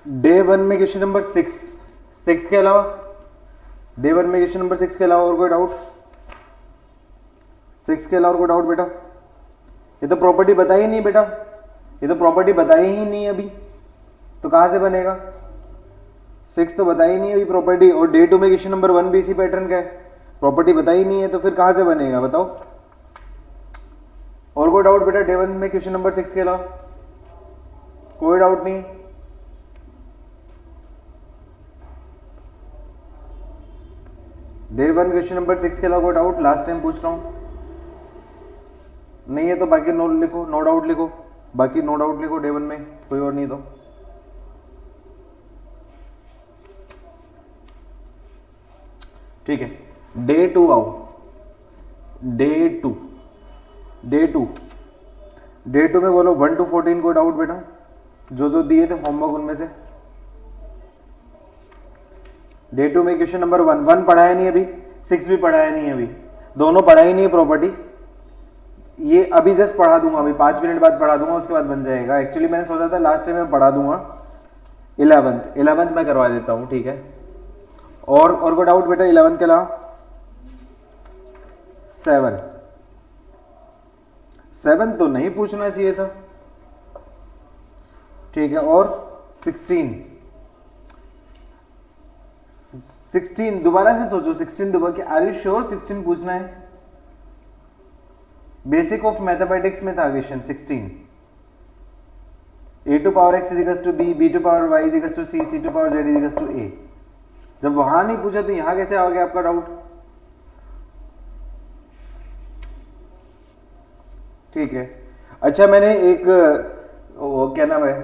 Day one में question number 6 के अलावा, डे वन में क्वेश्चन नंबर 6 के अलावा और कोई डाउट? 6 के अलावा और कोई डाउट बेटा? ये तो प्रॉपर्टी बताई ही नहीं बेटा, ये तो प्रॉपर्टी बताई ही नहीं अभी, तो कहां से बनेगा? 6 तो बताई नहीं अभी प्रॉपर्टी, और डे 2 में क्वेश्चन नंबर 1 भी इसी पैटर्न का है, प्रॉपर्टी बताई नहीं है, तो फिर कहां से बनेगा बताओ? और कोई डाउट बेटा डे 1 में क्वेश्चन नंबर 6 के अलावा? कोई डाउट नहीं? डे 1 क्वेश्चन नंबर 6 के अलावा कोई डाउट? लास्ट टाइम पूछ रहा हूं, नहीं है तो बाकी नो लिखो, नो डाउट लिखो, बाकी नो डाउट लिखो डे 1 में, कोई और नहीं तो। ठीक है, डे 2 आओ, डे 2 में बोलो 1 to 14 कोई डाउट बेटा? जो दिए थे होमवर्क उनमें से। डे 2 में क्वेश्चन नंबर 1 पढ़ाया नहीं अभी, 6 भी पढ़ाया नहीं अभी, दोनों पढ़ाई नहीं है प्रॉपर्टी, ये अभी जस्ट पढ़ा दूंगा, अभी 5 मिनट बाद पढ़ा दूंगा, उसके बाद बन जाएगा। एक्चुअली मैंने सोचा था लास्ट टाइम मैं पढ़ा दूंगा 11th मैं करवा देता हूँ, ठीक है? और कोई डाउट बेटा 11th के अलावा? 7 तो नहीं पूछना चाहिए था, ठीक है? और 16 दोबारा से सोचो, 16 दोबारा, आर यू श्योर 16 पूछना है? बेसिक ऑफ मैथमेटिक्स में था question 16, a to power x is equals to b, b to power y is equals to c, c to power z is equals to a। जब वहां नहीं पूछा तो यहां कैसे आ गया आपका डाउट? ठीक है, अच्छा मैंने एक वो क्या नाम है,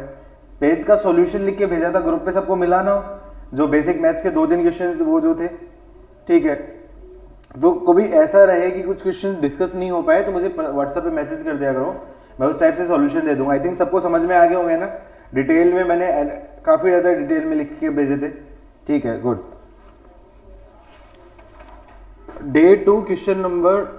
पेज का सॉल्यूशन लिख के भेजा था ग्रुप पे, सबको मिला ना? जो बेसिक मैथ्स के 2 क्वेश्चन वो जो थे, ठीक है? तो कभी ऐसा रहे कि कुछ क्वेश्चन डिस्कस नहीं हो पाए तो मुझे व्हाट्सएप पे मैसेज कर दिया करो, मैं उस टाइप से सॉल्यूशन दे दूंगा। आई थिंक सबको समझ में आ गए होंगे ना? डिटेल में मैंने काफी ज्यादा डिटेल में लिख के भेजे थे, ठीक है? गुड। डे 2 क्वेश्चन नंबर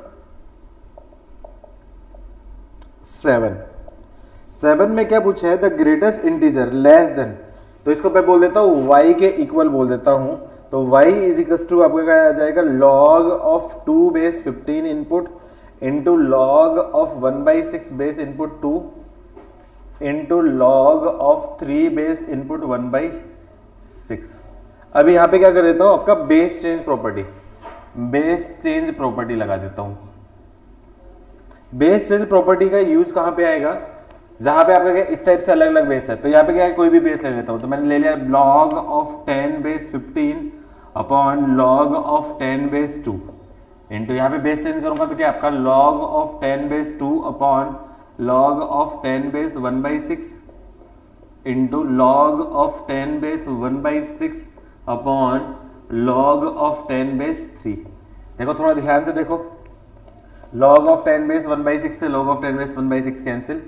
7 में क्या पूछा है? The greatest integer less than, तो इसको मैं बोल देता हूं y के इक्वल बोल देता हूं, तो y इज इक्वल टू आपका क्या आ जाएगा? log of 2 base 15 input into log of 1/6 base input 2 into log of 3 base input 1/6। अभी यहां पे क्या कर देता हूं? आपका बेस चेंज प्रॉपर्टी लगा देता हूं। बेस चेंज प्रॉपर्टी का यूज कहां पे आएगा? जहां पे आपका क्या इस टाइप से अलग अलग बेस है, तो यहाँ पे क्या है, कोई भी बेस ले लेता हूं, तो मैंने ले लिया log of 10 base 15 upon log of 10 base 2 into, यहाँ पे बेस चेंज करूंगा तो क्या आपका log of 10 base 2 upon log of 10 base 1/6 into log of 10 base 1/6 upon log of 10 base 3। देखो थोड़ा ध्यान से देखो, log ऑफ 10 बेस 1/6 से log ऑफ 10 बेस 1/6 कैंसिल,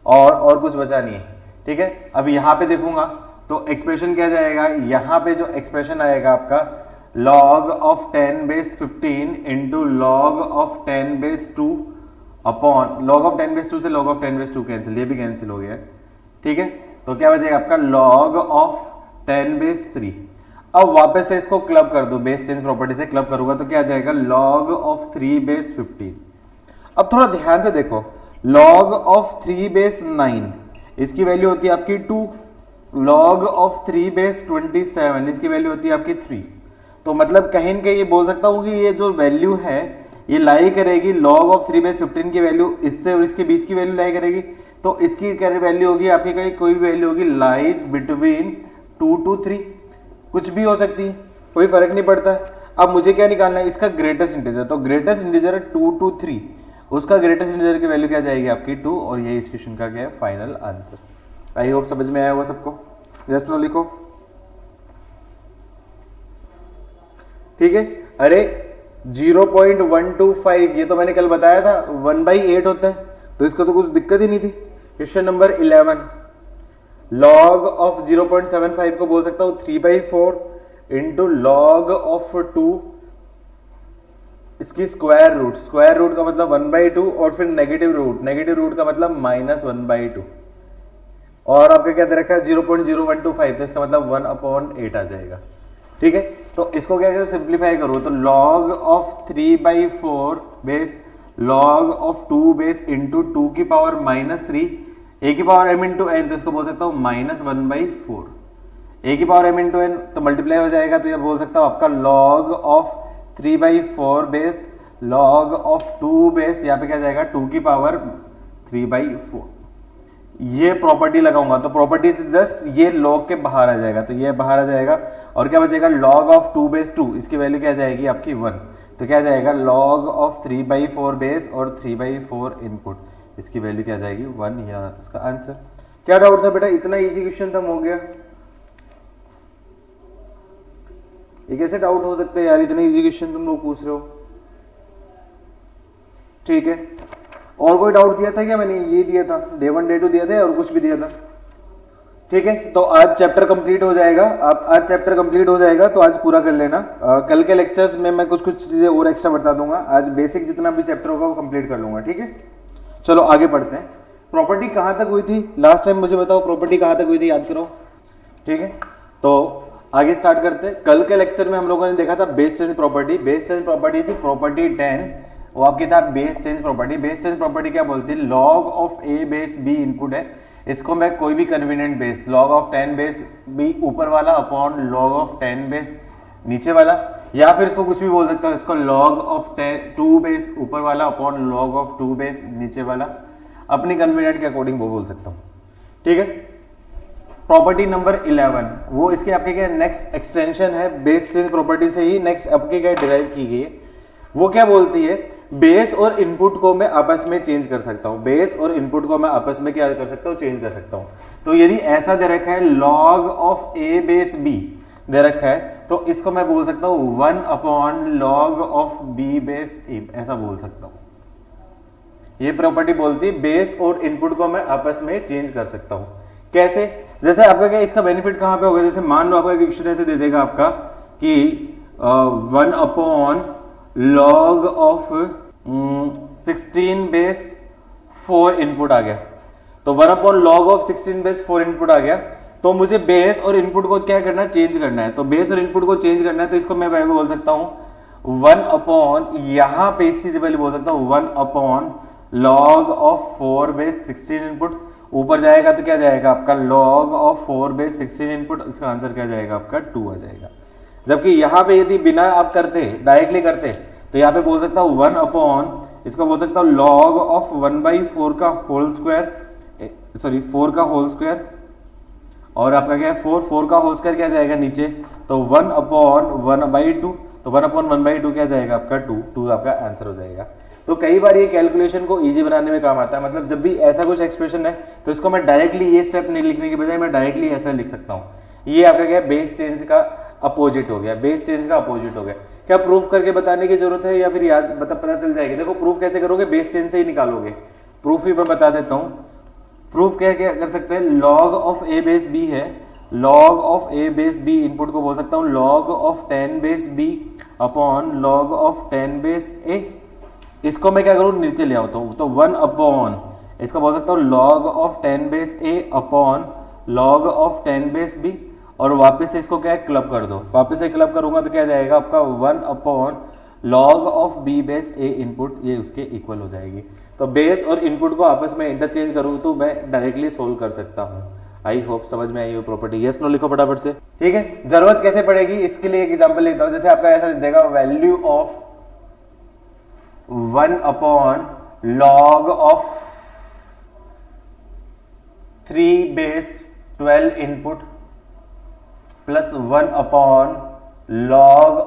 और कुछ बचा नहीं है, ठीक है? अब यहां पे देखूंगा तो एक्सप्रेशन क्या जाएगा? यहां पे जो एक्सप्रेशन आएगा आपका log of 10 base 15 into log of 10 base 2 upon log of 10 base 2 से log ऑफ 10 बेस 2 कैंसिल, ये भी कैंसिल हो गया, ठीक है? तो क्या बचेगा आपका log ऑफ 10 बेस 3। अब वापस से इसको क्लब कर दो, बेस चेंज प्रॉपर्टी से क्लब करूंगा तो क्या आ जाएगा? log of 3 base 15। अब थोड़ा ध्यान से देखो, log ऑफ 3 बेस 9 इसकी वैल्यू होती है आपकी 2, log ऑफ 3 बेस 27 इसकी वैल्यू होती है आपकी 3। तो मतलब कहीं न कहीं ये बोल सकता हूं कि ये जो वैल्यू है ये लाई करेगी log ऑफ 3 बेस 15 की वैल्यू इससे और इसके बीच की वैल्यू लाई करेगी, तो इसकी क्या वैल्यू होगी आपकी? कहीं कोई भी वैल्यू होगी लाइज बिटवीन 2 to 3, कुछ भी हो सकती है, कोई फर्क नहीं पड़ता। अब मुझे क्या निकालना है? इसका ग्रेटेस्ट इंटीजर, तो ग्रेटेस्ट इंटीजर है 2 to 3, उसका ग्रेटेस्ट इंटीजर की वैल्यू क्या जाएगी आपकी? 2, और ये इस क्वेश्चन का क्या है? Final answer. आई होप समझ में आया होगा सबको, जस्ट नो लिखो, ठीक है? अरे 0.125 ये तो मैंने कल बताया था 1/8 होता है, तो इसको तो कुछ दिक्कत ही नहीं थी। क्वेश्चन नंबर 11 log ऑफ 0.75 को बोल सकता हूं 3/4 इंटू लॉग ऑफ 2 इसकी स्क्वायर रूट का मतलब 1/2 और फिर नेगेटिव रूट का मतलब -1/2। और आपका क्या दे रखा है 0.0125, तो इसका मतलब 1/8 आ जाएगा। ठीक है, तो इसको क्या करो सिंप्लीफाई करो, तो log of 3/4 base log of 2 base into 2 की पावर -3 a की पावर m इंटू n, तो इसको बोल सकता हूँ -1/4 a की पावर m इंटू n, तो मल्टीप्लाई हो जाएगा, तो ये बोल सकता हूँ आपका log of 3/4 base log of 2 base यहाँ पे क्या जाएगा 2 की पावर 3/4। ये प्रॉपर्टी लगाऊंगा तो प्रॉपर्टी से जस्ट ये log के बाहर आ जाएगा, तो ये बाहर आ जाएगा और क्या बचेगा log ऑफ 2 बेस 2, इसकी वैल्यू क्या जाएगी आपकी 1, तो क्या जाएगा log ऑफ 3/4 बेस और 3/4 इनपुट, इसकी वैल्यू क्या जाएगी 1, या इसका आंसर। क्या डाउट था बेटा, इतना इजी क्वेश्चन था, हो गया। ये कैसे डाउट हो सकते हैं यार, इतना इजी क्वेश्चन तुम लोग पूछ रहे हो। ठीक है, और कोई डाउट दिया था क्या मैंने, ये दिया था डे 1 डे 2 दिया था और कुछ भी दिया था। ठीक है, तो आज चैप्टर कंप्लीट हो जाएगा, आप आज चैप्टर कंप्लीट हो जाएगा तो आज पूरा कर लेना। कल के लेक्चर्स में मैं कुछ चीजें और एक्स्ट्रा बता दूंगा, आज बेसिक जितना भी चैप्टर होगा वो कंप्लीट कर लूंगा। ठीक है, चलो आगे पढ़ते हैं। प्रॉपर्टी कहां तक हुई थी लास्ट टाइम, मुझे बताओ प्रॉपर्टी कहां तक हुई थी, याद करो। ठीक है, तो आगे स्टार्ट करते हैं। कल के लेक्चर में हम लोगों ने देखा था base change property. Base change property थी प्रॉपर्टी 10, वो आपकी था base change property. Base change property क्या बोलती है, log of a base b input है, इसको मैं कोई भी convenient base log of 10 base b ऊपर वाला अपॉन log ऑफ 10 बेस नीचे वाला, या फिर इसको कुछ भी बोल सकता हूँ, इसको log ऑफ 2 बेस ऊपर वाला अपॉन log ऑफ 2 बेस नीचे वाला, अपनी कन्वीनियंट के अकॉर्डिंग वो बोल सकता हूँ। ठीक है, प्रॉपर्टी नंबर 11 वो इसके आपके क्या नेक्स्ट एक्सटेंशन है, बेस चेंज प्रॉपर्टी से ही नेक्स्ट आपके क्या डिराइव की गई है। वो क्या बोलती है, बेस और इनपुट को मैं आपस में चेंज कर सकता हूं, बेस और इनपुट को मैं आपस में क्या कर सकता हूं, चेंज कर सकता हूं। तो यदि ऐसा दे रखा है log of a base b दे रखा है, तो इसको मैं बोल सकता हूं 1/log of b base a, ऐसा बोल सकता हूं। ये प्रॉपर्टी बोलती है बेस और इनपुट को मैं आपस में चेंज कर सकता हूं। कैसे, जैसे आपका क्या इसका बेनिफिट कहां पे होगा, जैसे मान लो आपका क्वेश्चन ऐसे दे देगा आपका कि 1/log ऑफ 16 बेस 4 इनपुट आ गया, तो 1/log ऑफ 16 बेस 4 इनपुट आ गया, तो मुझे बेस और इनपुट को क्या करना है, चेंज करना है। तो बेस और इनपुट को चेंज करना है, तो इसको मैं वैल्यू बोल सकता हूं 1/, यहां पे इसकी वैल्यू बोल सकता हूं 1/log ऑफ 4 बेस 16 इनपुट, ऊपर जाएगा तो क्या जाएगा आपका log ऑफ 4 बेस 16 इनपुट, इसका आंसर क्या जाएगा आपका 2 आ जाएगा। जबकि यहां पे यदि बिना आप करते डायरेक्टली करते तो यहाँ पे बोल सकता हूँ 1/, इसको बोल सकता हूँ log ऑफ 1/4 का होल स्क्वायर, सॉरी 4 का होल स्क्वायर, और आपका क्या है 4 का होल स्क्वायर क्या जाएगा नीचे, तो 1/1/2, तो 1/1/2 क्या जाएगा आपका 2 आपका आंसर हो जाएगा। तो कई बार ये कैलकुलेशन को इजी बनाने में काम आता है, मतलब जब भी ऐसा कुछ एक्सप्रेशन है तो इसको मैं डायरेक्टली ये स्टेप नहीं लिखने के बजाय मैं डायरेक्टली ऐसा लिख सकता हूँ। ये आपका क्या बेस चेंज का अपोजिट हो गया, बेस चेंज का अपोजिट हो गया। क्या प्रूफ करके बताने की जरूरत है या फिर याद पता चल जाएगी। देखो प्रूफ कैसे करोगे, बेस चेंज से ही निकालोगे। प्रूफ ही मैं बता देता हूँ। प्रूफ क्या क्या कर सकते हैं, log of a base b है, log of a base b input को बोल सकता हूँ log of 10 base b upon log of 10 base a। इसको मैं क्या करूँ, नीचे ले आता हूँ, तो 1/, इसको बोल सकता हूँ log of 10 base a upon log of 10 base b, और वापस से इसको क्या है क्लब कर दो, वापस से क्लब करूंगा तो क्या जाएगा आपका 1/log of b base a input, ये उसके इक्वल हो जाएगी। तो बेस और इनपुट को आपस में इंटरचेंज करूँ तो मैं डायरेक्टली सोल्व कर सकता हूँ। आई होप समझ में आई वो प्रॉपर्टी। यस नो लिखो फटाफट से। ठीक है, जरूरत कैसे पड़ेगी इसके लिए एक एग्जांपल लेता हूँ। जैसे आपका ऐसा देगा value of 1/log of 3 base 12 input plus 1/log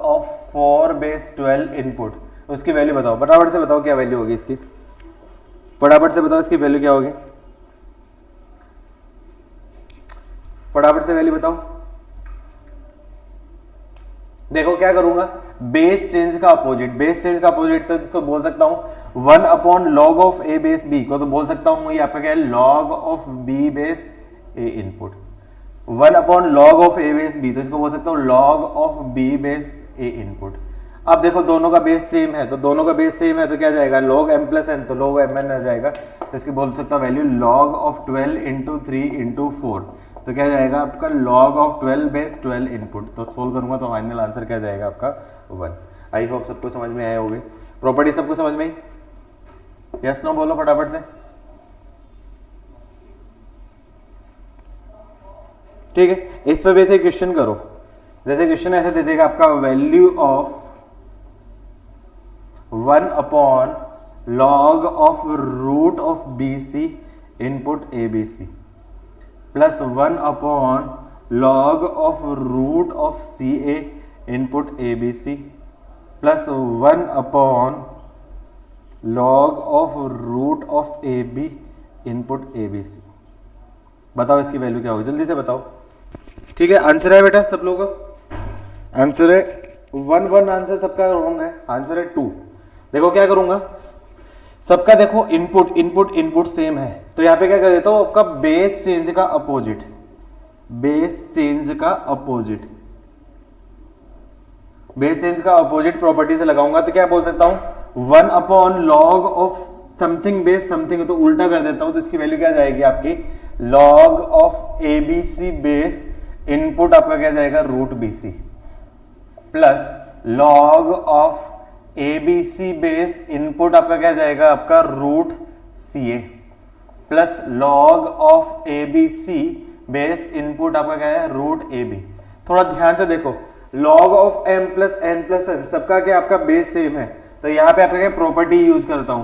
of 4 base 12 input, उसकी वैल्यू बताओ, फटाफट से बताओ क्या वैल्यू होगी इसकी, फटाफट से बताओ इसकी वैल्यू क्या होगी, फटाफट से वैल्यू बताओ। देखो क्या करूंगा, बेस चेंज का अपोजिट, बेस चेंज का अपोजिट तो इसको बोल सकता हूं 1/log of a base b को तो बोल सकता हूं ये आपका क्या है log of b base a input, 1/log of a base b तो इसको बोल सकता हूं log of b base a input. अब देखो दोनों का बेस सेम है, तो दोनों का बेस सेम है तो क्या जाएगा log m प्लस n, तो log mn आ जाएगा। तो इसकी बोल सकता हूँ value log of 12 into 3 into 4, तो क्या जाएगा आपका log ऑफ 12 बेस 12 इनपुट। तो सोल्व करूंगा तो फाइनल आंसर क्या जाएगा आपका 1। आई होप सबको समझ में आए होंगे। प्रॉपर्टी सबको समझ में आई? यस नो बोलो फटाफट से। ठीक है, इस पे वैसे क्वेश्चन करो। जैसे क्वेश्चन ऐसे दे देगा आपका value of 1 upon log of root of BC input ABC plus 1 upon log of root of CA input ABC plus 1 upon log of root of AB input ABC। बताओ इसकी वैल्यू क्या होगी, जल्दी से बताओ। ठीक है, आंसर है बेटा सब लोगों का? आंसर है 1 आंसर सबका रॉन्ग है, आंसर है 2। देखो क्या करूंगा, सबका देखो इनपुट इनपुट इनपुट सेम है, तो यहां पे क्या कर देता हूं आपका बेस चेंज का अपोजिट, बेस चेंज का अपोजिट, बेस चेंज का अपोजिट प्रॉपर्टी से लगाऊंगा। तो क्या बोल सकता हूं 1 upon log of something base something, तो उल्टा कर देता हूं तो इसकी वैल्यू क्या जाएगी आपकी log of ABC base input आपका क्या जाएगा root BC plus log of ABC base input आपका क्या जाएगा आपका root CA plus log of ABC base input आपका क्या है रूट AB। थोड़ा ध्यान से देखो, log of m plus n सबका क्या आपका बेस सेम है, तो यहाँ पे आपका क्या प्रॉपर्टी यूज करता हूं।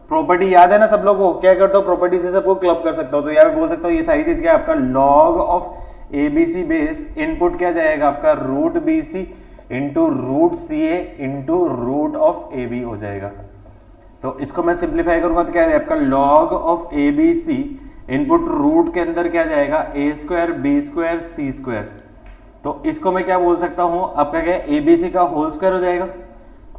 प्रॉपर्टी याद है ना सब लोगों को, क्या करता हूँ प्रॉपर्टी से सबको क्लब कर सकता हूँ। तो यहाँ पे बोल सकता हूँ ये सारी चीज क्या है आपका log of ABC base input क्या जाएगा आपका root BC into root CA into root of AB हो जाएगा। तो इसको मैं सिंप्लीफाई करूंगा तो क्या है आपका log of ABC input root के अंदर क्या जाएगा a square b square c square. तो इसको मैं क्या बोल सकता हूं आपका क्या ABC का होल स्क्वायर हो जाएगा।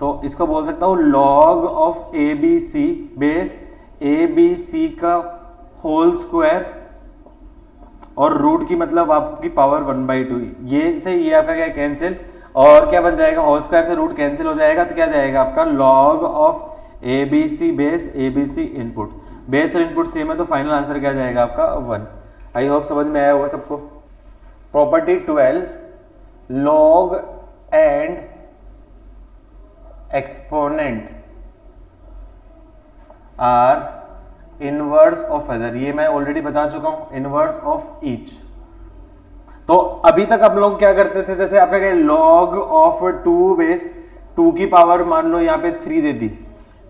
तो इसको बोल सकता हूं log of ABC base ABC का होल स्क्वायर और रूट की मतलब आपकी पावर 1/2, ये से ये आपका क्या कैंसिल और क्या बन जाएगा होल स्क्वायर से रूट कैंसिल हो जाएगा। तो क्या जाएगा आपका log of ABC base ABC input, base और इनपुट सेम है तो फाइनल आंसर क्या जाएगा आपका 1। आई होप समझ में आया होगा सबको। Property 12 log and exponent are inverse of other, ये मैं ऑलरेडी बता चुका हूं, इनवर्स ऑफ ईच। तो अभी तक आप लोग क्या करते थे, जैसे आपका क्या log ऑफ 2 बेस 2 की पावर मान लो यहाँ पे 3 दे दी,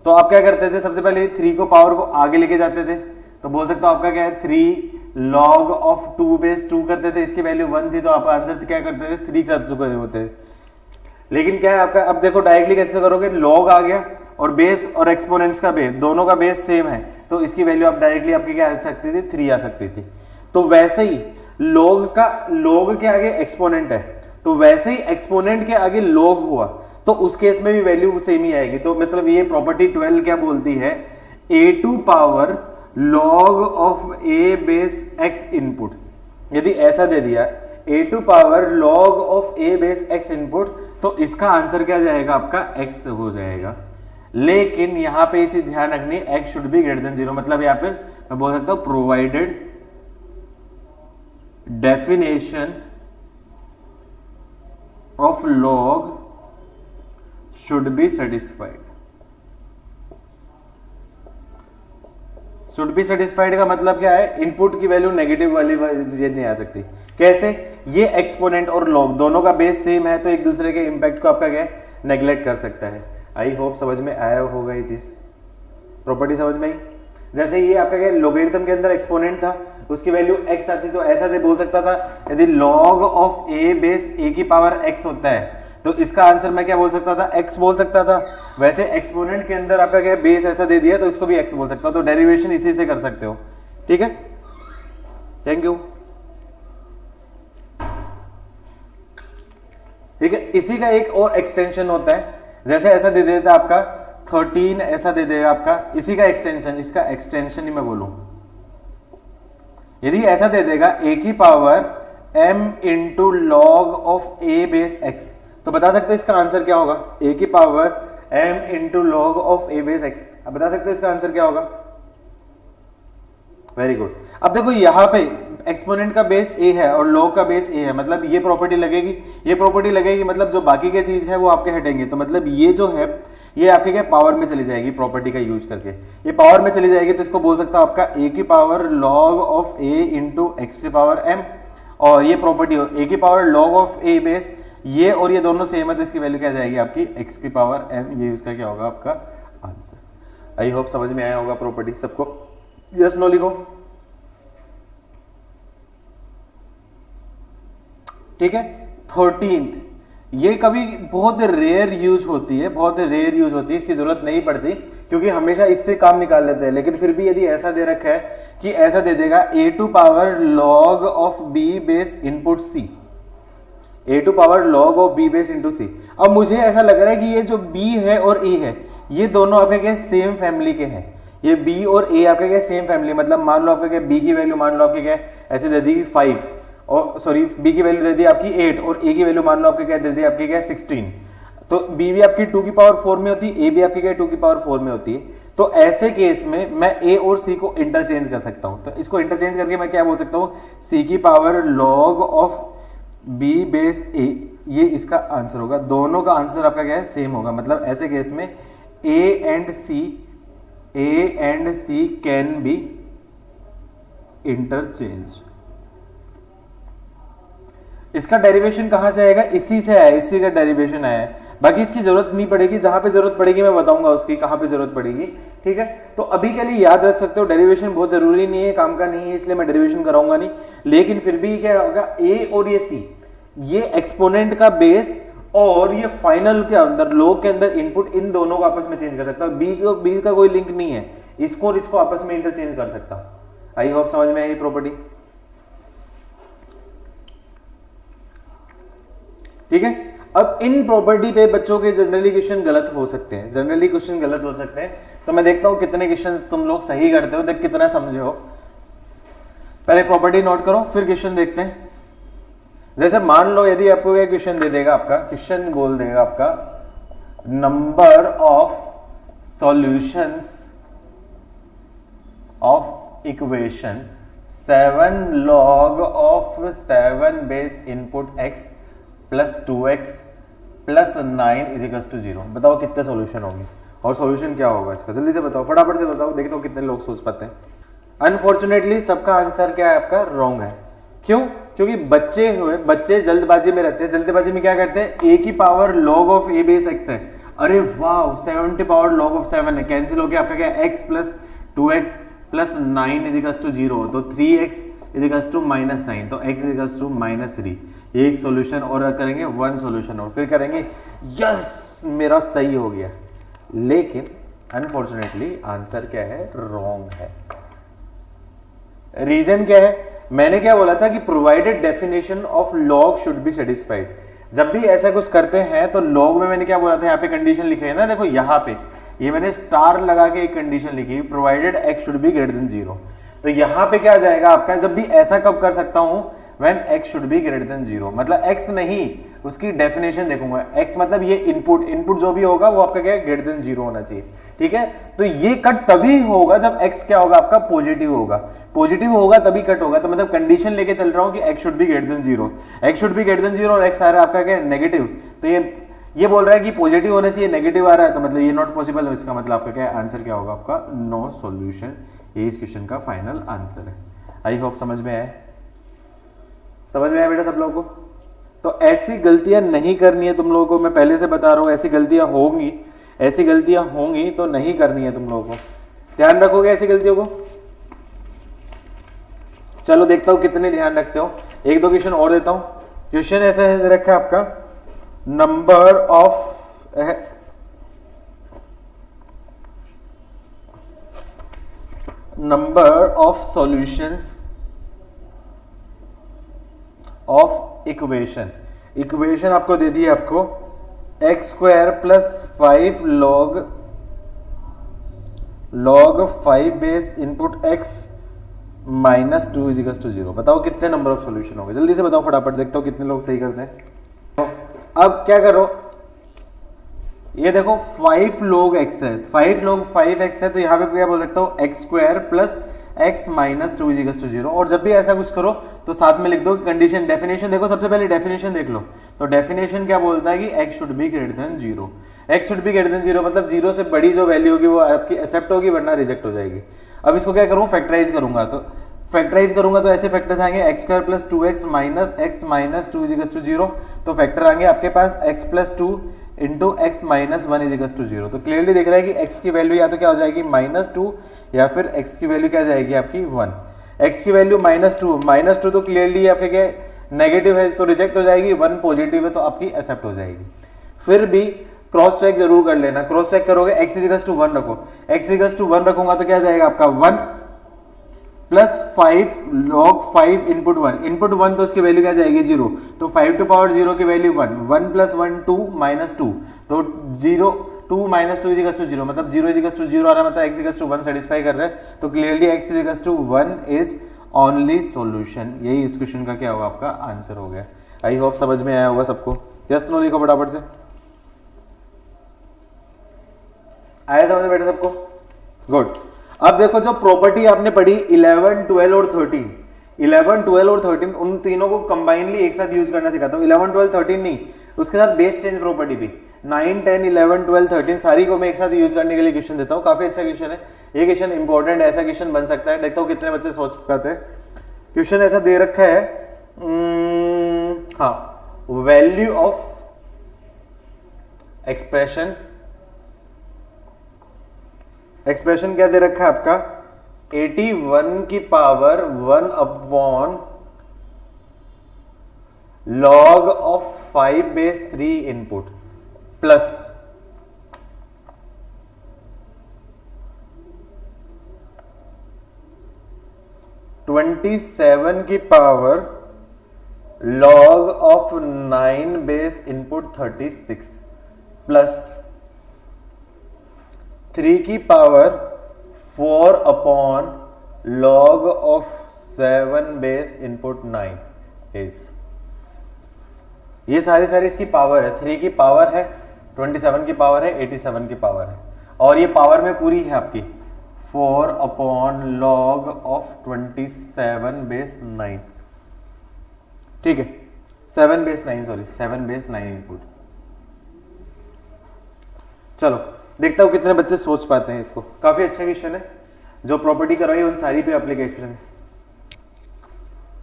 तो आप क्या करते थे सबसे पहले 3 को पावर को आगे लेके जाते थे। तो बोल सकता हूं आपका क्या है 3 log ऑफ 2 बेस 2 करते थे, इसकी वैल्यू 1 थी तो आप आंसर क्या करते थे 3 कर चुके होते। लेकिन क्या है आपका अब देखो डायरेक्टली कैसे करोगे, log आ गया और बेस और एक्सपोनेंट्स का बेस दोनों का बेस सेम है तो इसकी वैल्यू आप डायरेक्टली आपकी क्या आ सकती थी 3 आ सकती थी। तो वैसे ही log के आगे एक्सपोनेंट है, तो वैसे ही एक्सपोनेंट के आगे log हुआ तो उस केस में भी वैल्यू सेम ही आएगी। तो मतलब ये प्रॉपर्टी 12 क्या बोलती है a2 power log of a base x input, यदि ऐसा दे दिया a2 power log of a base x input तो इसका आंसर क्या जाएगा आपका x हो जाएगा। लेकिन यहां पे ये चीज ध्यान रखनी x should be greater than 0, मतलब यहां पे मैं बोल सकता हूं provided definition of log should be satisfied. Should be satisfied का मतलब क्या है, इनपुट की वैल्यू नेगेटिव वाली चीज नहीं आ सकती। कैसे, ये एक्सपोनेंट और log दोनों का बेस सेम है तो एक दूसरे के इंपैक्ट को आपका क्या नेग्लेक्ट कर सकता है। आई होप समझ में आया होगा ये चीज, प्रॉपर्टी समझ में आई। जैसे ये आपका क्या लोगरिथम के अंदर एक्सपोनेंट था उसकी वैल्यू x आती तो ऐसा से बोल सकता था यदि log of a base a की पावर x होता है तो इसका आंसर मैं क्या बोल सकता था x बोल सकता था। वैसे एक्सपोनेंट के अंदर आपका क्या बेस ऐसा दे दिया तो इसको भी x बोल सकता हो, तो डेरिवेशन इसी से कर सकते हो। ठीक है, थैंक यू। ठीक है, इसी का एक और एक्सटेंशन होता है, जैसे ऐसा दे देता आपका 13 ऐसा दे देगा आपका, इसी का एक्सटेंशन, इसका एक्सटेंशन ही मैं बोलूं यदि ऐसा दे देगा a की power m into log of a base x, तो बता सकते हो इसका आंसर क्या होगा, a की power m into log of a base x। अब बता सकते हो इसका आंसर क्या होगा। Very good. अब देखो यहाँ पे एक्सपोनेंट का बेस a है और लॉग का बेस a है, मतलब ये प्रॉपर्टी लगेगी, ये प्रॉपर्टी लगेगी, मतलब जो बाकी के चीज है वो आपके हटेंगे। तो मतलब ये जो है ये आपके क्या पावर में चली जाएगी, प्रॉपर्टी का यूज करके ये पावर में चली जाएगी। तो इसको बोल सकता हूं आपका a की power log of a into X की पावर m, और ये प्रॉपर्टी हो a की power log of a base, ये और ये दोनों सेम है तो इसकी वैल्यू क्या जाएगी आपकी x की पावर m। ये उसका क्या होगा आपका आंसर। आई होप समझ में आया होगा प्रॉपर्टी सबको। यस नो लिखो। ठीक है। 13th, ये कभी बहुत रेयर यूज होती है, बहुत रेयर यूज होती है, इसकी जरूरत नहीं पड़ती क्योंकि हमेशा इससे काम निकाल लेते हैं। लेकिन फिर भी यदि ऐसा दे रखा है कि ऐसा दे देगा a to power log of b base input c, a to power log of b base into c। अब मुझे ऐसा लग रहा है कि ये जो b है और a है ये दोनों आपके क्या सेम फैमिली के हैं, ये b और a आपके क्या सेम फैमिली, मतलब मान लो आपका क्या b की वैल्यू मान लो आपके क्या ऐसे दे दी 5, और सॉरी b की वैल्यू दे दी आपकी 8 और a की वैल्यू मान लो आपके क्या दे दी आपके क्या 16। तो b भी आपकी 2 की पावर 4 में होती है, a भी आपकी क्या 2 की पावर 4 में होती है। तो ऐसे केस में मैं a और c को इंटरचेंज कर सकता हूं। तो इसको इंटरचेंज करके मैं क्या बोल सकता हूं, c की power log of b base a, ये इसका आंसर होगा। दोनों का आंसर आपका क्या है सेम होगा, मतलब ऐसे केस में a and c can be interchange. इसका डेरिवेशन कहां से आएगा, इसी से आया, इसी का डेरिवेशन आया है। बाकी इसकी जरूरत नहीं पड़ेगी, जहां पे जरूरत पड़ेगी मैं बताऊंगा उसकी कहां पे जरूरत पड़ेगी। ठीक है, तो अभी के लिए याद रख सकते हो डेरिवेशन बहुत जरूरी नहीं है, काम का नहीं है, इसलिए मैं डेरिवेशन कराऊंगा नहीं। लेकिन फिर भी क्या होगा, a और ये c, ये एक्सपोनेंट का बेस और ये फाइनल के अंदर लॉग के अंदर इनपुट, इन दोनों को आपस में चेंज कर सकता हूं। b का कोई लिंक नहीं है, इसको और इसको आपस में इंटरचेंज कर सकता हूं। आई होप समझ में आई प्रॉपर्टी। ठीक है, अब इन प्रॉपर्टी पे बच्चों के जनरली क्वेश्चन गलत हो सकते हैं, जनरली क्वेश्चन गलत हो सकते हैं। तो मैं देखता हूं कितने क्वेश्चन तुम लोग सही करते हो, देख कितना समझे हो। पहले प्रॉपर्टी नोट करो फिर क्वेश्चन देखते हैं। जैसे मान लो यदि आपको ये क्वेश्चन दे देगा, आपका क्वेश्चन बोल देगा आपका number of solutions of equation 7 log of 7 base input x plus 2x plus 9 is equal to 0। बताओ कितने सॉल्यूशन होंगे और सॉल्यूशन क्या होगा इसका, जल्दी से बताओ, फटाफट से बताओ, देखता हूं कितने लोग सोच पाते हैं। अनफॉर्चुनेटली सबका आंसर क्या है आपका रॉन्ग है। क्यों? क्योंकि बच्चे जल्दबाजी में रहते हैं। जल्दबाजी में क्या करते हैं, a की power log of a base x है, अरे वाह 7 की पावर log ऑफ 7 है, कैंसिल हो गया आपका क्या x plus 2x plus 9 is equal to 0, तो 3x इज इक्वल टू -9, तो x इज इक्वल टू -3। एक सॉल्यूशन और करेंगे, 1 सॉल्यूशन और फिर करेंगे, यस मेरा सही हो गया। लेकिन अनफॉर्चुनेटली आंसर क्या है, रॉन्ग है। रीजन क्या है, मैंने क्या बोला था कि provided definition of log should be satisfied. जब भी ऐसा कुछ करते हैं तो लॉग में मैंने क्या बोला था, यहाँ पे कंडीशन लिखी है ना, देखो यहाँ पे ये मैंने स्टार लगा के एक कंडीशन लिखी, provided x should be greater than 0। तो यहाँ पे क्या जाएगा आपका, जब भी ऐसा कब कर सकता हूं, when x should be greater than 0, मतलब x नहीं, उसकी डेफिनेशन देखूंगा। x मतलब ये इनपुट जो भी होगा वो आपका क्या है, ग्रेटर देन 0 होना चाहिए। ठीक है, तो ये कट तभी होगा जब x क्या होगा आपका पॉजिटिव होगा, पॉजिटिव होगा तभी कट होगा। तो मतलब कंडीशन लेके चल रहा हूं कि x should be greater than 0, x should be greater than 0 और x आ रहा है आपका क्या नेगेटिव, तो ये बोल रहा है कि पॉजिटिव होना चाहिए, नेगेटिव आ रहा है, तो मतलब ये नॉट पॉसिबल है। इसका मतलब आपका क्या आंसर क्या होगा आपका, नो सॉल्यूशन। ये इस क्वेश्चन का फाइनल आंसर है। आई होप समझ में आए, समझ में आया बेटा सब लोगों को। तो ऐसी गलतियां नहीं करनी है तुम लोगों को, मैं पहले से बता रहा हूं, ऐसी गलतियां होंगी तो नहीं करनी है तुम लोगों को, ध्यान रखोगे ऐसी गलतियों को। चलो देखता हूं कितने ध्यान रखते हो, एक दो क्वेश्चन और देता हूं। क्वेश्चन ऐसा है रखा है आपका, number of solutions of equation आपको दे दी है, आपको x² plus 5 log 5 base input x minus 2 is equal to 0। बताओ कितने नंबर ऑफ सॉल्यूशन होंगे, जल्दी से बताओ फटाफट, देखता हूं कितने लोग सही करते हैं। अब क्या करो, ये देखो 5 log x है, 5 log 5x है, तो यहाँ पे क्या बोल सकता हूँ X square plus x minus 2 is to 0। और जब भी ऐसा कुछ करो तो साथ में लिख दो कंडीशन, डेफिनेशन देखो, सबसे पहले डेफिनेशन देख लो। तो डेफिनेशन क्या बोलता है कि x should be greater than 0, x should be greater than 0 मतलब 0 से बड़ी जो वैल्यू होगी वो आपकी एक्सेप्ट होगी वरना रिजेक्ट हो जाएगी। अब इसको क्या करूँ, फैक्टराइज करूंगा, तो फैक्टराइज करूंगा तो ऐसे फैक्टर्स आएंगे X square plus 2x minus 2 is to 0, तो फैक्टर आएंगे आपके पास x plus 2 into X minus 1 is to 0। तो क्लियरली दिख रहा है कि x की वैल्यू या तो क्या हो जाएगी -2 या फिर x की वैल्यू क्या जाएगी आपकी 1। x की वैल्यू -2 तो क्लियरली आपके क्या नेगेटिव है तो रिजेक्ट हो जाएगी, 1 पॉजिटिव है तो आपकी एक्सेप्ट हो जाएगी। फिर भी क्रॉस चेक जरूर कर लेना, क्रॉस चेक करोगे x इज टू 1 रखो, x इज टू 1 रखूंगा तो क्या जाएगा आपका 1 प्लस 5 log 5 इनपुट 1 तो उसकी वैल्यू क्या जाएगी 0, तो 5 टू पावर 0 की वैल्यू 1 प्लस 1 2 माइनस 2, तो 0 2 माइनस 2 इज टू 0 मतलब 0 इज टू 0 आ रहा है, मतलब x इज टू 1 सेटिस्फाई कर रहा है, तो clearly x is to 1 is only solution. यही इस क्वेश्चन का क्या होगा आपका आंसर हो गया। आई होप समझ में आया होगा सबको, यस नो लिखो फटाफट से। आया समझ में बेटा सबको, गुड। अब देखो जो प्रॉपर्टी आपने पढ़ी 11, 12 और 13 उन तीनों को कंबाइनली एक साथ यूज करना सिखाता हूँ। 11, 12, 13 नहीं, उसके साथ बेस चेंज प्रॉपर्टी भी 9, 10, 11, 12, 13 सारी को मैं एक साथ यूज करने के लिए क्वेश्चन देता हूँ। काफी अच्छा क्वेश्चन है ये, क्वेश्चन इंपॉर्टेंट ऐसा क्वेश्चन बन सकता है। देखता हूँ कितने बच्चे सोच पाते हैं। क्वेश्चन ऐसा दे रखा है, हाँ, वैल्यू ऑफ एक्सप्रेशन क्या दे रखा है आपका 81 की power 1 upon log of 5 base 3 input plus (27) की power log of 9 base input 36 plus 3 की power 4 upon log of 7 base input 9 is, ये सारी इसकी पावर है। 3 की पावर है, 27 की पावर है, 87 की पावर है, और ये पावर में पूरी है आपकी 4 अपॉन लॉग ऑफ 27 बेस 9, ठीक है, 7 बेस 9 इनपुट। चलो देखता हूं कितने बच्चे सोच पाते हैं इसको। काफी अच्छा क्वेश्चन है, जो प्रॉपर्टी करवाई उन सारी पे एप्लीकेशन है।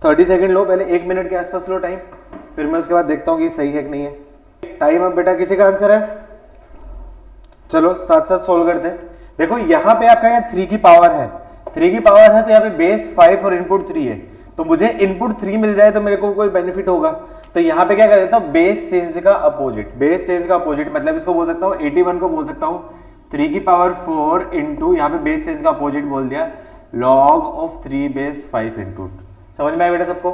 30 सेकंड लो, पहले 1 मिनट के आसपास लो टाइम, फिर मैं उसके बाद देखता हूं कि सही है कि नहीं है। टाइम अब बेटा किसी का आंसर है, चलो साथ साथ सोल्व करते हैं। देखो यहाँ पे आपका यहाँ 3 की पावर है, 3 की पावर है तो यहाँ पे बेस 5 और इनपुट 3 है, तो मुझे इनपुट 3 मिल जाए तो मेरे को कोई बेनिफिट होगा। तो यहाँ पे क्या कर देता हूँ, बेस चेंज का अपोजिट, बेस चेंज का अपोजिट मतलब इसको बोल सकता हूँ 81 को बोल सकता हूँ 3 की पावर 4 इंटू, यहाँ पे बेस चेंज का अपोजिट बोल दिया लॉग ऑफ 3 बेस 5 इनटू। समझ में आया बेटा सबको।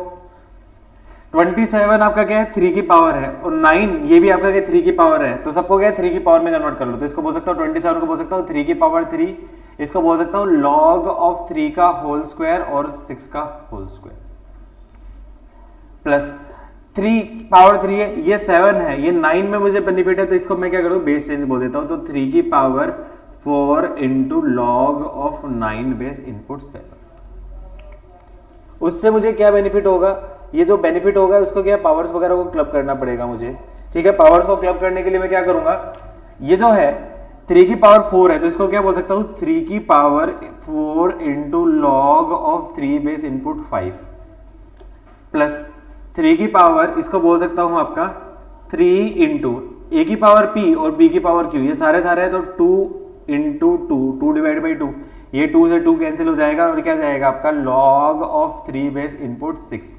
27 आपका क्या है 3 की पावर है, और 9 ये भी आपका क्या 3 की पावर है, तो सबको क्या है 3 की पावर में कन्वर्ट कर लो। तो इसको बोल सकता हूँ 27 को बोल सकता हूँ 3 की पावर 3, इसको बोल सकता हूँ लॉग ऑफ 3 का होल स्क्वायर और 6 का होल स्क्वायर प्लस 3 पावर 3 है, ये 7 है, ये 9 में मुझे बेनिफिट है, तो इसको मैं क्या करूँ बेस चेंज बोल देता हूँ। तो 3 की power 4 into log of 9 base input 7। उससे मुझे क्या बेनिफिट होगा, ये जो बेनिफिट होगा उसको क्या पावर्स वगैरह को क्लब करना पड़ेगा मुझे, ठीक है। पावर्स को क्लब करने के लिए मैं क्या करूंगा, ये जो है 3 की पावर 4 है तो इसको क्या बोल सकता हूँ 3 की power 4 into log of 3 base input 5 plus 3 की पावर इसको बोल सकता हूं आपका 3 इंटू ए की पावर p और b की पावर q, ये सारे है तो 2 इंटू 2 डिवाइड बाई 2, ये 2 से 2 कैंसिल हो जाएगा और क्या जाएगा आपका log ऑफ 3 बेस इनपुट 6।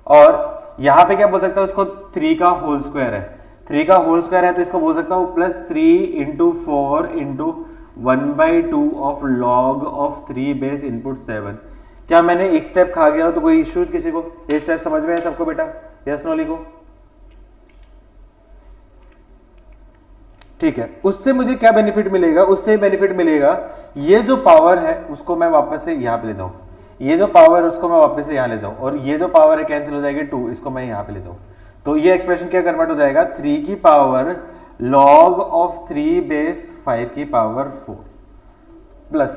और यहां पे क्या बोल सकता हूं, इसको 3 का होल स्क्वायर है, 3 का होल स्क्वायर है तो इसको बोल सकता हूं plus 3 into 4 into 1/2 of log of 3 base input 7। क्या मैंने एक स्टेप खा गया हो तो कोई इश्यू किसी को, ये स्टेप समझ में है सबको बेटा, यस नो लिखो। ठीक है, उससे मुझे क्या बेनिफिट मिलेगा, उससे बेनिफिट मिलेगा ये जो पावर है उसको मैं वापस से यहां पे ले जाऊं, ये जो पावर है उसको मैं वापस से यहां ले जाऊं, और ये जो पावर है कैंसिल हो जाएगी 2, इसको मैं यहां पे ले जाऊं। तो ये एक्सप्रेशन क्या कन्वर्ट हो जाएगा, 3 की पावर log ऑफ 3 बेस 5 की पावर 4 प्लस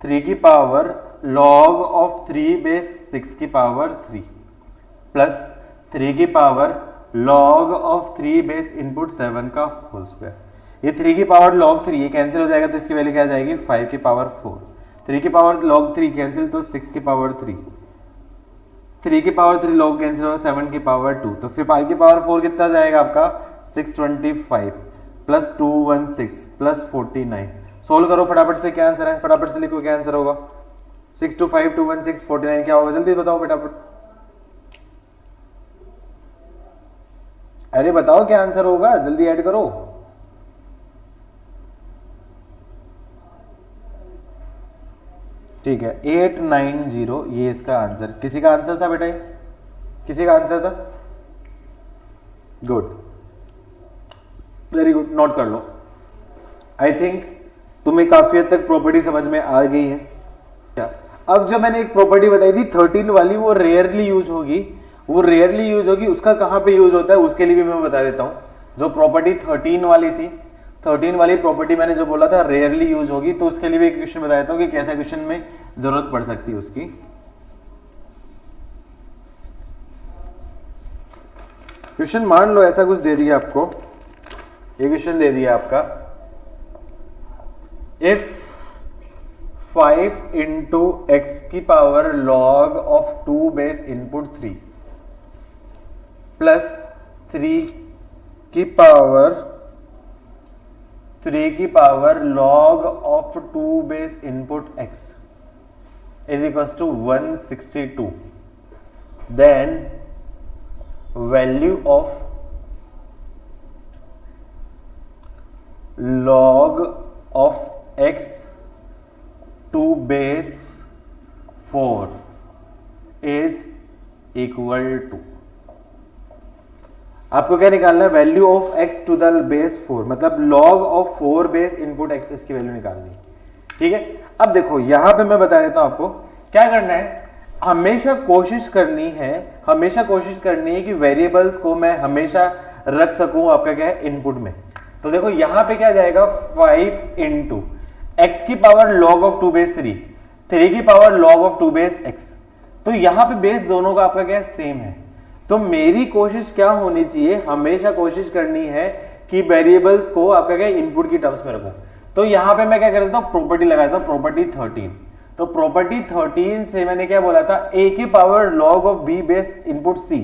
3 की पावर log ऑफ 3 बेस 6 की पावर 3 प्लस 3 की power log of 3 base input 7 का होल स्क्वायर। ये 3 की पावर log 3 ये कैंसिल हो जाएगा, तो इसकी वैल्यू क्या आ जाएगी 5 की पावर 4। 3 की पावर log 3 कैंसिल, तो 6 की पावर 3, 3 की पावर 3 log कैंसिल होगा 7 की पावर 2, तो फिर 5 की पावर 4 कितना जाएगा आपका 625 प्लस 216 प्लस 49। सोल्व करो फटाफट से, क्या आंसर है, फटाफट से लिखो क्या आंसर होगा। 625 216 49 क्या होगा, जल्दी बताओ फटाफट। अरे बताओ क्या आंसर होगा, जल्दी ऐड करो। ठीक है 890, ये इसका आंसर। किसी का आंसर था बेटा, ये किसी का आंसर था, गुड, वेरी गुड, नोट कर लो। आई थिंक तुम्हें काफी हद तक प्रॉपर्टी समझ में आ गई है। अब जो मैंने एक प्रॉपर्टी बताई थी 13 वाली, वो रेयरली यूज होगी, वो रेयरली यूज होगी। उसका कहां पे यूज होता है उसके लिए भी मैं बता देता हूं। जो प्रॉपर्टी 13 वाली थी, 13 वाली प्रॉपर्टी मैंने जो बोला था रेयरली यूज होगी, तो उसके लिए भी एक क्वेश्चन बता देता हूं कि कैसा क्वेश्चन में जरूरत पड़ सकती है उसकी। क्वेश्चन मान लो ऐसा कुछ दे दिया आपको, ये क्वेश्चन दे दिया आपका, इफ 5 इंटू एक्स की power log of 2 base input 3 plus 3 की power log of 2 base input x is equal to 162, then value of log of x 2 base 4 is equal to, आपको क्या निकालना है, value of x to the base 4, मतलब log of 4 base input x इसकी value निकालनी है। ठीक है, अब देखो यहां पे मैं बता देता हूं आपको क्या करना है। हमेशा कोशिश करनी है कि वेरिएबल्स को मैं हमेशा रख सकूं आपका क्या है इनपुट में। तो देखो यहां पे क्या जाएगा 5 इंटू एक्स की पावर log ऑफ 2 बेस 3, 3 की power log of 2 base x, तो यहां पे बेस दोनों का आपका क्या सेम है। तो मेरी कोशिश क्या होनी चाहिए, हमेशा कोशिश करनी है कि वेरिएबल्स को आपका क्या इनपुट की टर्म्स में रखूं। तो यहां पे मैं क्या कर देता हूं, प्रॉपर्टी लगा देता हूं, प्रॉपर्टी 13। तो प्रॉपर्टी 13 से मैंने क्या बोला था, a की power log of b base input c,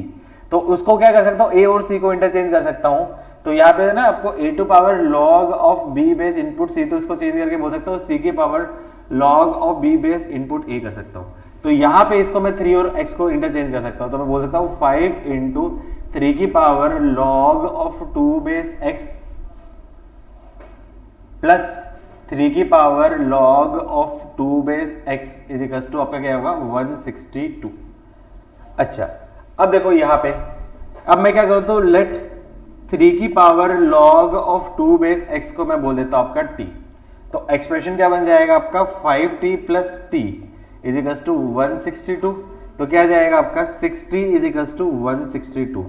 तो उसको क्या कर सकता हूं, a और c को इंटरचेंज कर सकता हूं। तो यहाँ पे ना आपको a to power log of b base input c, तो इसको चेंज करके बोल सकता हूँ c की power log of b base input a कर सकता हूँ। तो यहाँ पे इसको मैं 3 और x को इंटरचेंज कर सकता हूँ, तो मैं बोल सकता हूँ 5 इंटू 3 की power log of 2 base x plus 3 की power log of 2 base x is equal to आपका क्या होगा 162। अच्छा अब देखो यहाँ पे, अब मैं क्या करता हूँ, लेट 3 की power log of 2 base x को मैं बोल देता हूँ आपका t। तो एक्सप्रेशन क्या बन जाएगा आपका 5t plus t is equal to 162। तो क्या जाएगा आपका 6t इज इक्वल टू 162।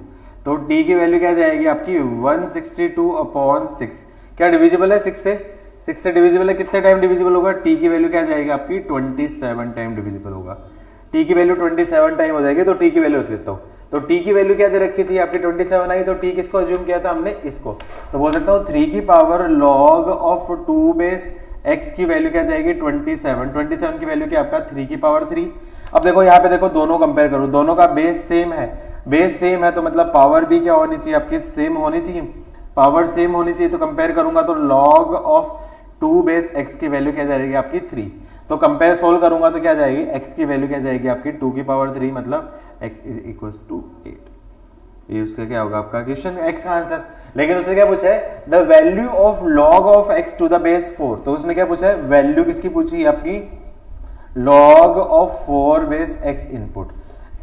तो t की वैल्यू क्या जाएगी आपकी 162 अपॉन 6। क्या डिविजिबल है 6 से डिविजिबल है, कितने टाइम डिविजिबल होगा, t की वैल्यू क्या जाएगी आपकी 27 टाइम डिविजिबल होगा। t की वैल्यू 27 टाइम हो जाएगी, तो t की वैल्यू रख देता हूँ। तो t की वैल्यू क्या दे रखी थी आपकी 27 आई, तो t किसको अज्यूम किया था हमने, इसको। तो बोल सकता हूँ 3 की power log of 2 base x की वैल्यू क्या जाएगी 27 की वैल्यू क्या आपका 3 की पावर 3। अब देखो यहाँ पे देखो दोनों कंपेयर करो, दोनों का बेस सेम है, बेस सेम है तो मतलब पावर भी क्या होनी चाहिए आपकी सेम होनी चाहिए, पावर सेम होनी चाहिए। तो कंपेयर करूंगा तो log ऑफ 2 बेस x की वैल्यू क्या जाएगी आपकी 3। तो कंपेयर सोल्व करूंगा तो क्या जाएगी, x की वैल्यू क्या जाएगी आपकी 2 की पावर 3, मतलब x इज इक्वल टू 8। ये उसका क्या होगा आपका क्वेश्चन x का आंसर। लेकिन उसने क्या पूछा है, the value of log of x to the base 4। तो उसने क्या पूछा है, वैल्यू किसकी पूछी है आपकी, log of 4 base x input,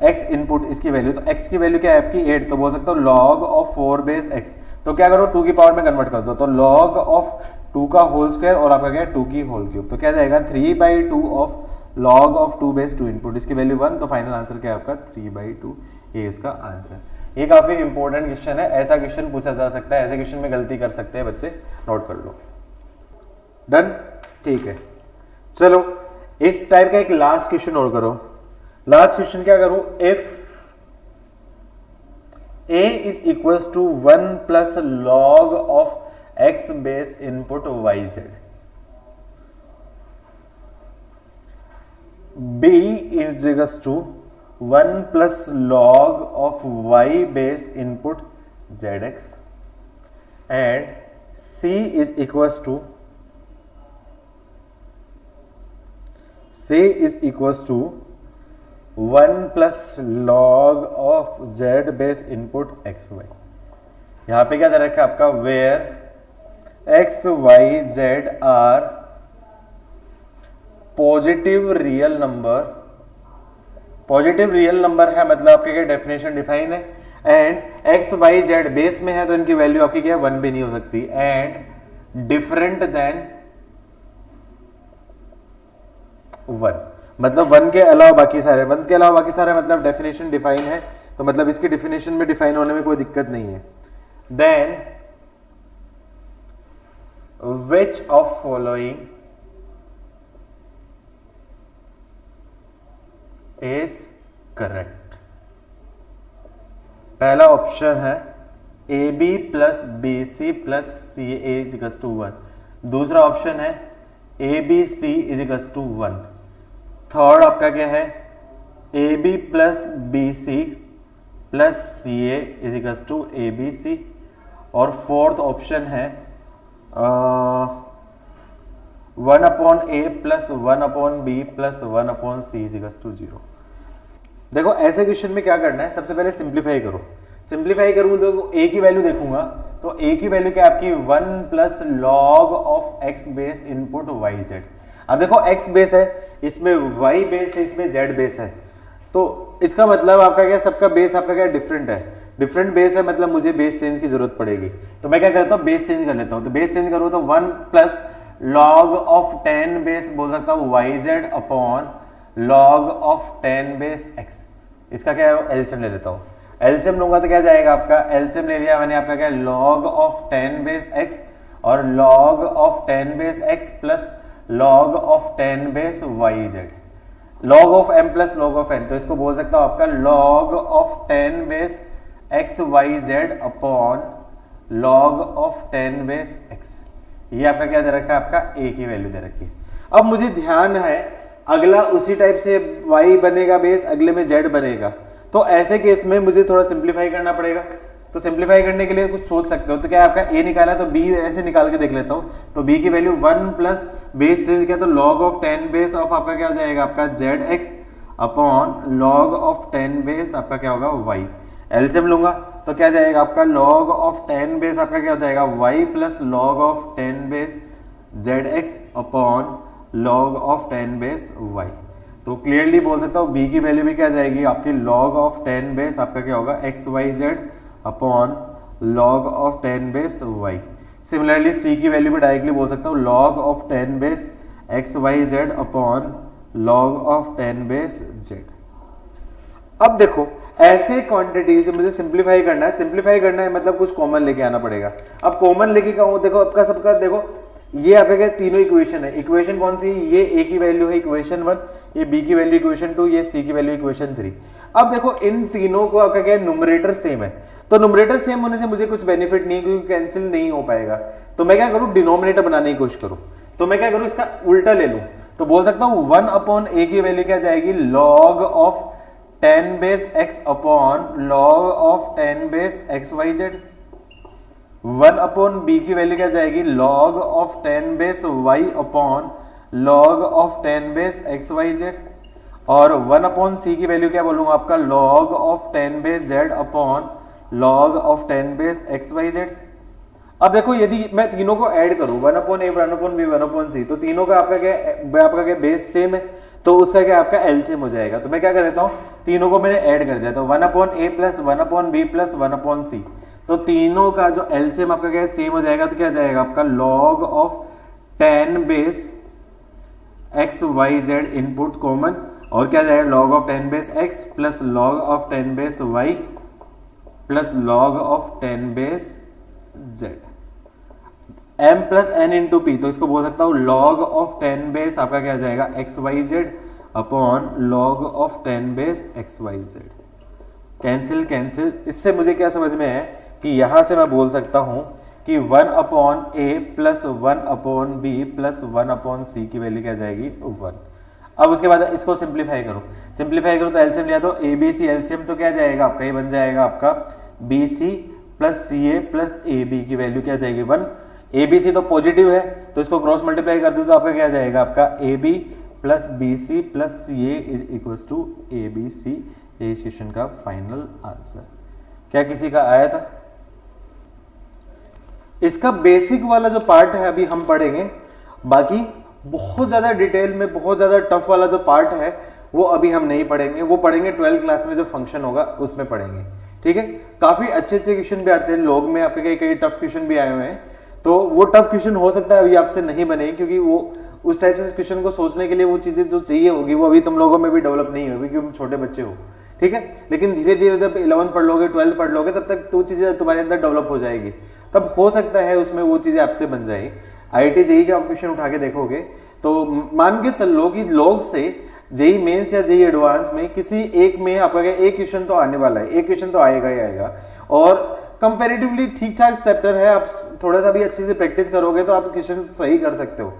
x input इसकी वैल्यू। तो x की वैल्यू क्या है आपकी 8, तो बोल सकता हूँ log ऑफ 4 बेस x। तो क्या करो 2 की पावर में कन्वर्ट कर दो, तो log ऑफ 2 का होल स्क्वायर और आपका क्या है 2 की होल क्यूब। तो क्या जाएगा 3/2 of log of 2 base 2 input, इसकी वैल्यू 1। तो फाइनल आंसर क्या है आपका 3/2, ये इसका आंसर। ये काफी इंपॉर्टेंट क्वेश्चन है, ऐसा क्वेश्चन पूछा जा सकता है, ऐसे क्वेश्चन में गलती कर सकते हैं बच्चे, नोट कर लो। डन, ठीक है। चलो इस टाइप का एक लास्ट क्वेश्चन और करो। लास्ट क्वेश्चन क्या करूं, if a is equals to 1 plus log of x base input yz, b is equals to 1 plus log of y base input zx, and c is equals to one plus log of Z base input X Y. यहां पे क्या दे रखा है आपका, where X Y Z are positive real number. Positive real number है मतलब आपके क्या डेफिनेशन डिफाइन है, and X Y Z base में है तो इनकी वैल्यू आपकी क्या वन भी नहीं हो सकती, एंड डिफरेंट देन वन, मतलब वन के अलावा बाकी सारे, वन के अलावा बाकी सारे मतलब डेफिनेशन डिफाइन है, तो मतलब इसकी डेफिनेशन में डिफाइन होने में कोई दिक्कत नहीं है। Then which of following is correct. पहला ऑप्शन है A B plus B C plus C A is equal to 1, दूसरा ऑप्शन है A B C is equal to 1, third आपका क्या है A B plus B C plus C A is equal to A B C, और fourth option है 1 upon A plus 1 upon B plus 1 upon C is equal to 0। देखो ऐसे question में क्या करना है, सबसे पहले सिंप्लीफाई करो। सिंप्लीफाई करूँ तो ए की वैल्यू देखूंगा, तो ए की वैल्यू क्या आपकी 1 plus log of X base input Y Z. अब देखो x बेस है, इसमें y बेस है, इसमें z बेस है, तो इसका मतलब आपका क्या, सबका बेस आपका क्या डिफरेंट है, डिफरेंट बेस है मतलब मुझे बेस चेंज की जरूरत पड़ेगी। तो मैं क्या करता हूँ, बेस चेंज कर लेता हूँ। तो बेस चेंज करूँ तो 1 प्लस लॉग ऑफ 10 बेस बोल सकता हूँ yz upon log of 10 base x। इसका क्या है एलसीएम ले लेता हूँ, एलसीएम लूंगा तो क्या जाएगा आपका, एलसीएम ले लिया मैंने, आपका क्या लॉग ऑफ 10 बेस x और log of 10 base x plus log of 10 बेस Y Z, log of m plus log of n, तो इसको बोल सकता हूं आपका log of 10 base X Y Z upon log of 10 base x। ये आपका क्या दे रखा है, आपका a की वैल्यू दे रखी है। अब मुझे ध्यान है अगला उसी टाइप से y बनेगा बेस, अगले में z बनेगा, तो ऐसे केस में मुझे थोड़ा सिंप्लीफाई करना पड़ेगा। तो सिंप्लीफाई करने के लिए कुछ सोच सकते हो, तो क्या आपका a निकाला तो b ऐसे निकाल के देख लेता हूं, तो b की वैल्यू 1 प्लस बेस चेंज किया तो log ऑफ 10 बेस ऑफ आपका क्या हो जाएगा, आपका zx upon log of 10 base आपका क्या होगा y। एलसीएम लूंगा तो क्या जाएगा आपका log ऑफ 10 बेस आपका क्या हो जाएगा y plus log of 10 base zx upon log of 10 base y। तो क्लियरली बोल सकता हूँ b की वैल्यू भी क्या जाएगी आपकी log ऑफ 10 बेस आपका क्या होगा xyz upon log of 10 base y। Similarly c की वैल्यू भी डायरेक्टली बोल सकता हूँ log of 10 base xyz upon log of 10 base z। अब देखो ऐसे क्वांटिटी से मुझे सिंप्लीफाई करना है, सिंप्लीफाई करना है मतलब कुछ कॉमन लेके आना पड़ेगा। अब कॉमन लेके कहूँ, देखो आपका सबका देखो ये आपका क्या तीनों इक्वेशन है, इक्वेशन कौन सी, ये a की वैल्यू है इक्वेशन 1, ये b की वैल्यू इक्वेशन 2, ये c की वैल्यू इक्वेशन 3। अब देखो इन तीनों को आपका क्या न्यूमरेटर सेम है, तो न्यूमरेटर सेम होने से मुझे कुछ बेनिफिट नहीं है क्योंकि कैंसिल नहीं हो पाएगा। तो मैं क्या करूं, डिनोमिनेटर बनाने की कोशिश करूं, तो मैं क्या करूं इसका उल्टा ले लूं, तो बोल सकता हूं 1 अपॉन a की वैल्यू क्या जाएगी log of 10 base x upon log of 10 base xyz। 1 upon b की वैल्यू क्या जाएगी log of 10 base y upon log of 10 base xyz, और 1 अपॉन c की वैल्यू क्या बोलूंगा आपका log of 10 base z upon log of 10 base xyz। अब देखो यदि मैं तीनों को ऐड करूं 1 upon a 1 upon b 1 upon c, तो तीनों का आपका क्या बेस सेम है, तो उसका क्या आपका एलसीएम हो जाएगा। तो मैं क्या कर देता हूं, तीनों को मैंने ऐड कर दिया, तो 1 upon a plus 1 upon b plus 1 upon c, तो तीनों का जो एलसीएम आपका क्या सेम हो जाएगा, तो क्या जाएगा आपका log of 10 base xyz input common, और क्या जाएगा log of 10 base x plus log of 10 base y plus log of 10 base z, m plus n into P, तो इसको बोल सकता हूँ लॉग ऑफ 10 बेस आपका क्या आ जाएगा X Y Z upon log of 10 base X Y Z. Cancel cancel, इससे मुझे क्या समझ में है कि यहां से मैं बोल सकता हूं कि 1 upon A plus 1 upon B plus 1 upon C की वैल्यू क्या जाएगी 1। अब उसके बाद इसको सिंप्लीफाई करो, सिंप्लीफाई करो तो एलसीएम लिया तो ए बी सी, एलसीएम तो क्या जाएगा आपका, ये बन जाएगा आपका B C plus C A plus A B की वैल्यू क्या जाएगी 1। ए बी सी तो पॉजिटिव है तो इसको क्रॉस मल्टीप्लाई कर दो तो आपका क्या जाएगा आपका A B plus B C plus C A is equal to A B C. ये इस क्वेश्चन का फाइनल आंसर। क्या किसी का आया था? इसका बेसिक वाला जो पार्ट है अभी हम पढ़ेंगे, बाकी बहुत ज्यादा डिटेल में बहुत ज्यादा टफ वाला जो पार्ट है वो अभी हम नहीं पढ़ेंगे, वो पढ़ेंगे 12th क्लास में जो फंक्शन होगा उसमें पढ़ेंगे। ठीक है, काफी अच्छे अच्छे क्वेश्चन भी आते हैं, लोग में आपके कई टफ क्वेश्चन भी आए हुए हैं, तो वो टफ क्वेश्चन हो सकता है अभी आपसे नहीं बने, क्योंकि वो उस टाइप से क्वेश्चन को सोचने के लिए वो चीजें जो चाहिए होगी वो अभी तुम लोगों में भी डेवलप नहीं होगी क्योंकि तुम छोटे बच्चे हो। ठीक है, लेकिन धीरे धीरे जब 11th पढ़ लोगे 12th पढ़ लोगे तब तक वो चीजें तुम्हारे अंदर डेवलप हो जाएगी, तब हो सकता है उसमें वो चीजें आपसे बन जाए। आईआईटी जेईई का क्वेश्चन उठा के देखोगे तो मान के चल लो कि लोग से जेईई मेंस या जेईई एडवांस में किसी एक में आपका एक क्वेश्चन तो आने वाला है, एक क्वेश्चन तो आएगा ही आएगा, और कंपैरेटिवली ठीक ठाक चैप्टर है, आप थोड़ा सा भी अच्छे से प्रैक्टिस करोगे तो आप क्वेश्चन सही कर सकते हो।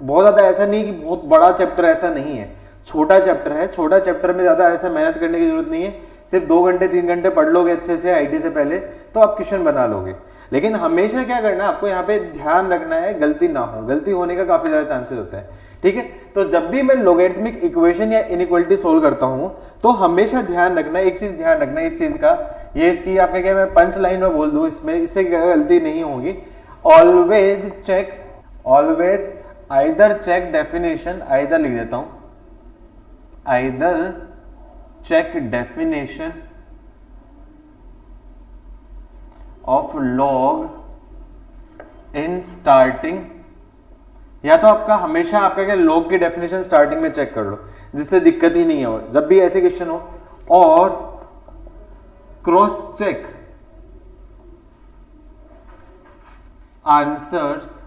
बहुत ज्यादा ऐसा नहीं कि बहुत बड़ा चैप्टर, ऐसा नहीं है, छोटा चैप्टर है, छोटा चैप्टर में ज्यादा ऐसा मेहनत करने की जरूरत नहीं है, सिर्फ 2 घंटे 3 घंटे पढ़ लोगे अच्छे से आईटी से पहले तो आप क्वेश्चन बना लोगे। लेकिन हमेशा क्या करना है आपको यहाँ पे ध्यान रखना है गलती ना हो, गलती होने का काफी ज्यादा चांसेस होता है। ठीक है, तो जब भी मैं लॉगरिथमिक इक्वेशन या इनइक्वालिटी सोल्व करता हूं तो हमेशा ध्यान रखना, एक चीज ध्यान रखना इस चीज का, ये इसकी आपके क्या मैं पंच लाइन में बोल दूं, इसमें इससे गलती नहीं होगी। Always check, always either check definition, either लिख देता हूं, either check definition of log in starting, या तो आपका हमेशा आपका क्या लॉग की डेफिनेशन स्टार्टिंग में चेक कर लो जिससे दिक्कत ही नहीं हो जब भी ऐसे क्वेश्चन हो, और cross check answers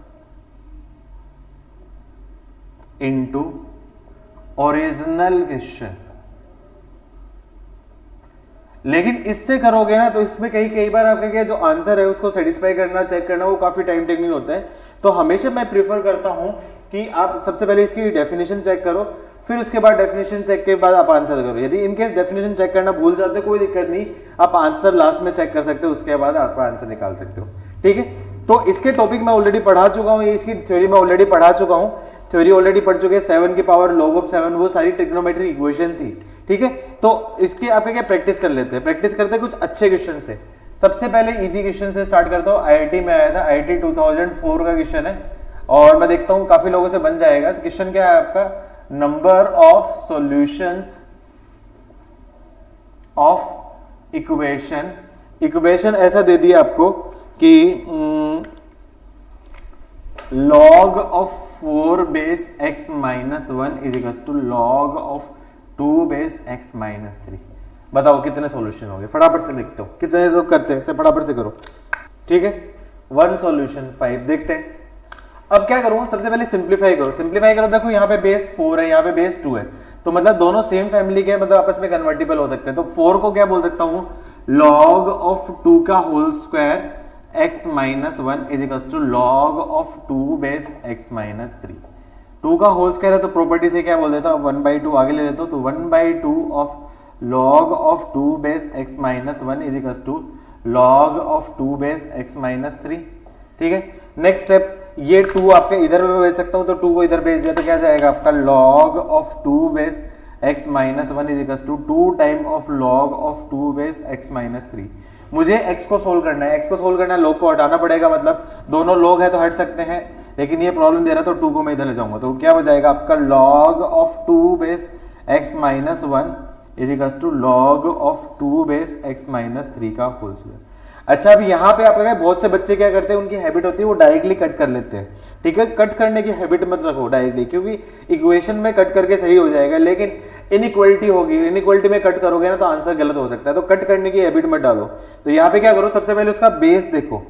into original question. लेकिन इससे करोगे ना तो इसमें कई बार आपका क्या जो आंसर है उसको सेटिस्फाई करना, चेक करना वो काफी टाइम टेकिंग होता है। तो हमेशा मैं प्रीफर करता हूं कि आप सबसे पहले इसकी डेफिनेशन चेक करो, फिर उसके बाद डेफिनेशन चेक के बाद आप आंसर करो। यदि इनकेस डेफिनेशन चेक करना भूल जाते कोई दिक्कत नहीं, आप आंसर लास्ट में चेक कर सकते हो, उसके बाद आप आंसर निकाल सकते हो। ठीक है, तो इसके टॉपिक मैं ऑलरेडी पढ़ा चुका हूँ, इसकी थ्योरी मैं ऑलरेडी पढ़ा चुका हूँ, थ्योरी ऑलरेडी पढ़ चुके हैं। 7 की पावर log ऑफ 7 वो सारी ट्रिग्नोमेट्रिक इक्वेशन थी। ठीक है, तो इसके आपके क्या प्रैक्टिस कर लेते हैं, प्रैक्टिस करते हैं कुछ अच्छे क्वेश्चन से। सबसे पहले इजी क्वेश्चन से स्टार्ट करता हूँ, आईआईटी में आया था, आईआईटी 2004 का क्वेश्चन है और मैं देखता हूँ काफी लोगों से बन जाएगा। तो क्वेश्चन क्या है आपका, number of solutions of equation, equation ऐसा दे दिया आपको कि log of 4 base x minus 1 is equals to log of 2 base x minus 3। बताओ कितने सॉल्यूशन होंगे, फटाफट से देखते हो कितने लोग करते हैं, फटाफट से करो। ठीक है, 1 सॉल्यूशन 5 देखते हैं। अब क्या करूंगा, सबसे पहले सिंप्लीफाई करो, सिंप्लीफाई करो। देखो यहाँ पे बेस 4 है, यहाँ पे बेस 2 है, तो मतलब दोनों सेम फैमिली के, मतलब आपस में कन्वर्टिबल हो सकते हैं। तो 4 को क्या बोल सकता हूं, log ऑफ 2 का whole square x minus 1 is equal to log of 2 base x minus 3। 2 का होल स्क्वायर है तो प्रॉपर्टी से क्या बोल देता हूं, 1/2 आगे ले लेता हूं, तो 1/2 of log of 2 base x minus 1 is equal to log of 2 base x minus 3। ठीक है, नेक्स्ट स्टेप, ये 2 आपके इधर में भेज सकता हूं, तो 2 को इधर भेज दिया तो क्या जाएगा आपका log of 2 base x minus 1 is equal to 2 time of log of 2 base x minus 3। मुझे x को सोल्व करना है, x को सोल्व करना है, log को हटाना पड़ेगा, मतलब दोनों log है तो हट सकते हैं, लेकिन ये प्रॉब्लम दे रहा है तो 2 को मैं इधर ले जाऊंगा, तो क्या बचाएगा आपका log of 2 base x minus 1 is equal to log of 2 base x minus 3 का होल स्क्वायर। अच्छा, अब यहाँ पे आपका क्या है, बहुत से बच्चे क्या करते हैं, उनकी हैबिट होती है वो डायरेक्टली कट कर लेते हैं। ठीक है, कट करने की हैबिट मत रखो डायरेक्टली, क्योंकि इक्वेशन में कट करके सही हो जाएगा, लेकिन इनइक्वलिटी होगी, इनइक्वलिटी में कट करोगे ना तो आंसर गलत हो सकता है। तो कट करने की हैबिट मत डालो। तो यहाँ पे क्या करो, सबसे पहले उसका बेस देखो,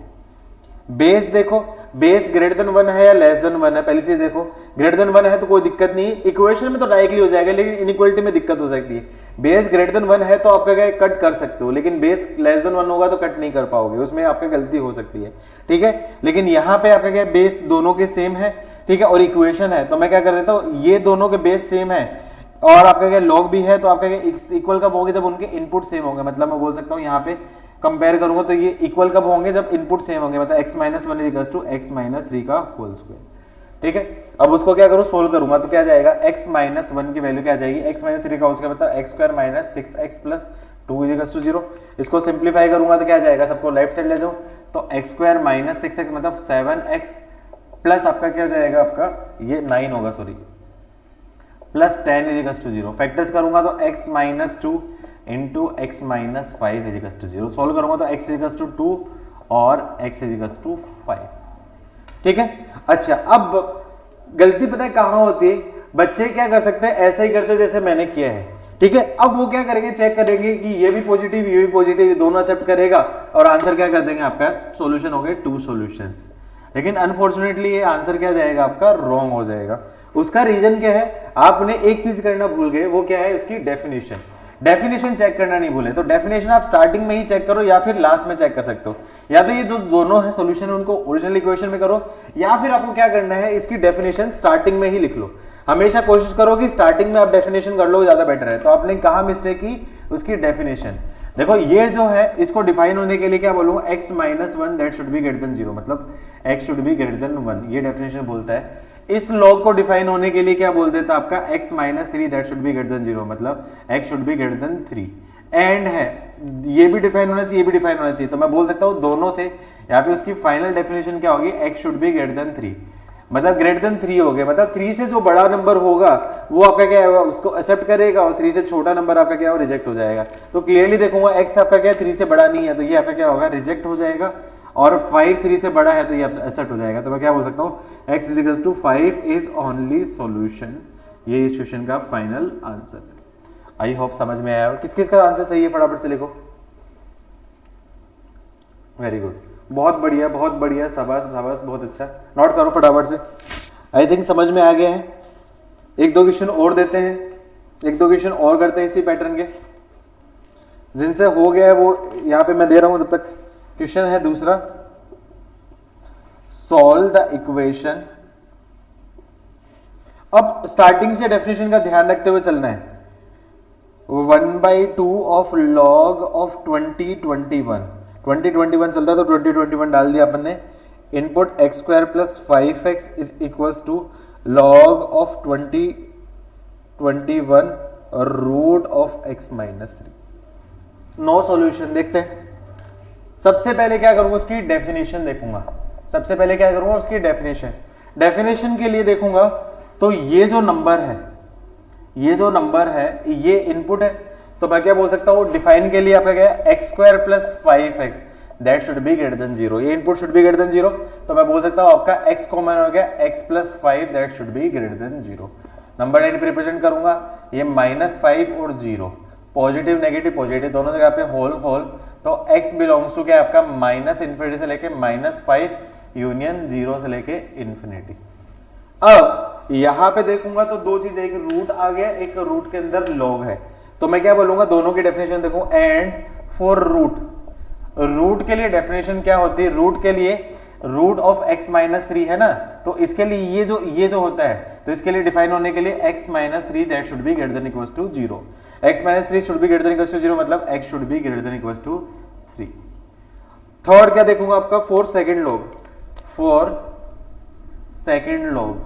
बेस देखो, बेस ग्रेटर देन 1 है या लेस देन 1 है। पहली चीज देखो, ग्रेटर देन 1 है तो कोई दिक्कत नहीं, इक्वेशन में तो डायरेक्टली हो जाएगा, लेकिन इनइक्वालिटी में दिक्कत हो सकती है। बेस ग्रेटर देन 1 है तो आपका क्या कट कर सकते हो, लेकिन बेस लेस देन 1 होगा तो कट नहीं कर पाओगे, उसमें आपका गलती हो सकती है। ठीक है, लेकिन यहाँ पे आपका क्या बेस दोनों के सेम है, ठीक है, और इक्वेशन है, तो मैं क्या कर देता हूँ, ये दोनों के बेस सेम है और आपका क्या लॉग भी है, तो आपका क्या इक्वल कब होंगे, जब उनके इनपुट सेम होंगे। मतलब मैं बोल सकता हूँ यहाँ पे कंपेयर करूंगा तो ये इक्वल कब होंगे, जब इनपुट सेम होंगे, मतलब x - 1 = x - 3 का होल स्क्वायर। ठीक है, अब उसको क्या करूं, सोल्व करूंगा तो क्या जाएगा, x - 1 की वैल्यू क्या जाएगी, x - 3 का होल स्क्वायर मतलब x² - 6x + 2 = 0। इसको सिंप्लीफाई करूंगा तो क्या जाएगा, सबको लेफ्ट साइड ले जाओ, तो x² - 6x मतलब 7x प्लस आपका क्या जाएगा, आपका ये 9 होगा, सॉरी, प्लस 10 = 0। फैक्टर्स करूंगा तो x - 2 इंटू x - 5 = 0। सोल्व करूंगा तो x = 2 और x = 5। ठीक है, अच्छा, अब गलती पता है कहां होती है, बच्चे क्या कर सकते हैं, ऐसे ही करते जैसे मैंने किया है। ठीक है, अब वो क्या करेंगे, चेक करेंगे कि ये भी पॉजिटिव ये भी पॉजिटिव, दोनों एक्सेप्ट करेगा और आंसर क्या कर देंगे, आपका सॉल्यूशन हो गए 2 सॉल्यूशंस। लेकिन अनफॉर्चुनेटली ये आंसर क्या जाएगा, आपका रॉन्ग हो जाएगा। उसका रीजन क्या है, आपने एक चीज करना भूल गए, वो क्या है, उसकी डेफिनेशन। डेफिनेशन चेक करना नहीं भूले, तो डेफिनेशन आप स्टार्टिंग में ही चेक करो या फिर लास्ट में चेक कर सकते हो, या तो ये जो दोनों है सॉल्यूशन है उनको ओरिजिनल इक्वेशन में करो, या फिर आपको क्या करना है, इसकी डेफिनेशन स्टार्टिंग में ही लिख लो। हमेशा कोशिश करो कि स्टार्टिंग में आप डेफिनेशन कर लो, ज्यादा बेटर है। तो आपने कहा मिस्टेक की, उसकी डेफिनेशन देखो, ये जो है इसको डिफाइन होने के लिए क्या बोलूंगा, x - 1 that should be greater than 0, मतलब x should be greater then 1, ये डेफिनेशन बोलता है। इस लॉग को डिफाइन होने के लिए क्या बोल देता आपका, x - 3 that should be greater than 0, मतलब x should be greater then 3। And है, ये भी डिफाइन होना चाहिए, ये भी डिफाइन होना चाहिए, तो मैं बोल सकता हूं दोनों से, यहाँ पे उसकी फाइनल डेफिनेशन क्या होगी, x should be greater then 3, मतलब ग्रेटर देन 3 हो गया, मतलब 3 से जो बड़ा नंबर होगा वो आपका क्या होगा, उसको एक्सेप्ट करेगा, और 3 से छोटा नंबर आपका क्या हो, रिजेक्ट हो जाएगा। तो क्लियरली देखूंगा x आपका क्या 3 से बड़ा नहीं है, तो ये आपका क्या होगा, रिजेक्ट हो जाएगा, और 5 3 से बड़ा है तो ये एक्सेप्ट हो जाएगा। तो मैं क्या बोल सकता हूँ, x = 5 इज ओनली सॉल्यूशन, ये इस क्वेश्चन का फाइनल आंसर है। आई होप समझ में आया हो। किस किस का आंसर सही है, फटाफट से लिखो। वेरी गुड, बहुत बढ़िया, बहुत बढ़िया, शाबाश शाबाश, बहुत अच्छा। नोट करो फटाफट से, आई थिंक समझ में आ गए हैं। एक दो क्वेश्चन और देते हैं, एक दो क्वेश्चन और करते हैं इसी पैटर्न के, जिनसे हो गया है वो यहाँ पे मैं दे रहा हूं। तब तक क्वेश्चन है दूसरा, सॉल्व द इक्वेशन। अब स्टार्टिंग से डेफिनेशन का ध्यान रखते हुए चलना है। 1/2 ऑफ लॉग ऑफ 2021 चल रहा, तो 2021 डाल दिया अपन ने। Input x² + 5x is equals to log of 2021 root of x - 3। No solution. देखते हैं, सबसे पहले क्या करूंगा, उसकी डेफिनेशन देखूंगा। सबसे पहले क्या करूंगा, उसकी डेफिनेशन। डेफिनेशन के लिए देखूंगा तो ये जो नंबर है, ये जो नंबर है ये इनपुट है, तो मैं क्या बोल सकता हूं, डिफाइन के लिए आपका क्या है, x² + 5x that should be greater than 0, ये input should be greater than 0, तो मैं बोल सकता हूं आपका x कॉमन हो गया, x + 5 that should be greater than 0। Number line represent करूंगा, ये -5 और 0, पॉजिटिव नेगेटिव पॉजिटिव दोनों जगह पे होल होल, तो x बिलोंग्स टू क्या आपका -∞ से लेके -5 यूनियन 0 से लेके इन्फिनिटी। अब यहां पे देखूंगा तो दो चीजें, एक रूट आ गया, एक रूट के अंदर लॉग है, तो मैं क्या बोलूंगा, दोनों की डेफिनेशन देखूं। एंड फॉर रूट, रूट के लिए डेफिनेशन क्या होती है, रूट के लिए रूट ऑफ x - 3 है ना, तो इसके लिए ये जो होता है, तो इसके लिए डिफाइन होने के लिए x - 3 that should be greater than equals to 0, x - 3 should be greater than equals to 0, मतलब x should be greater than equals to 3। Third क्या देखूंगा आपका, for second log, for second log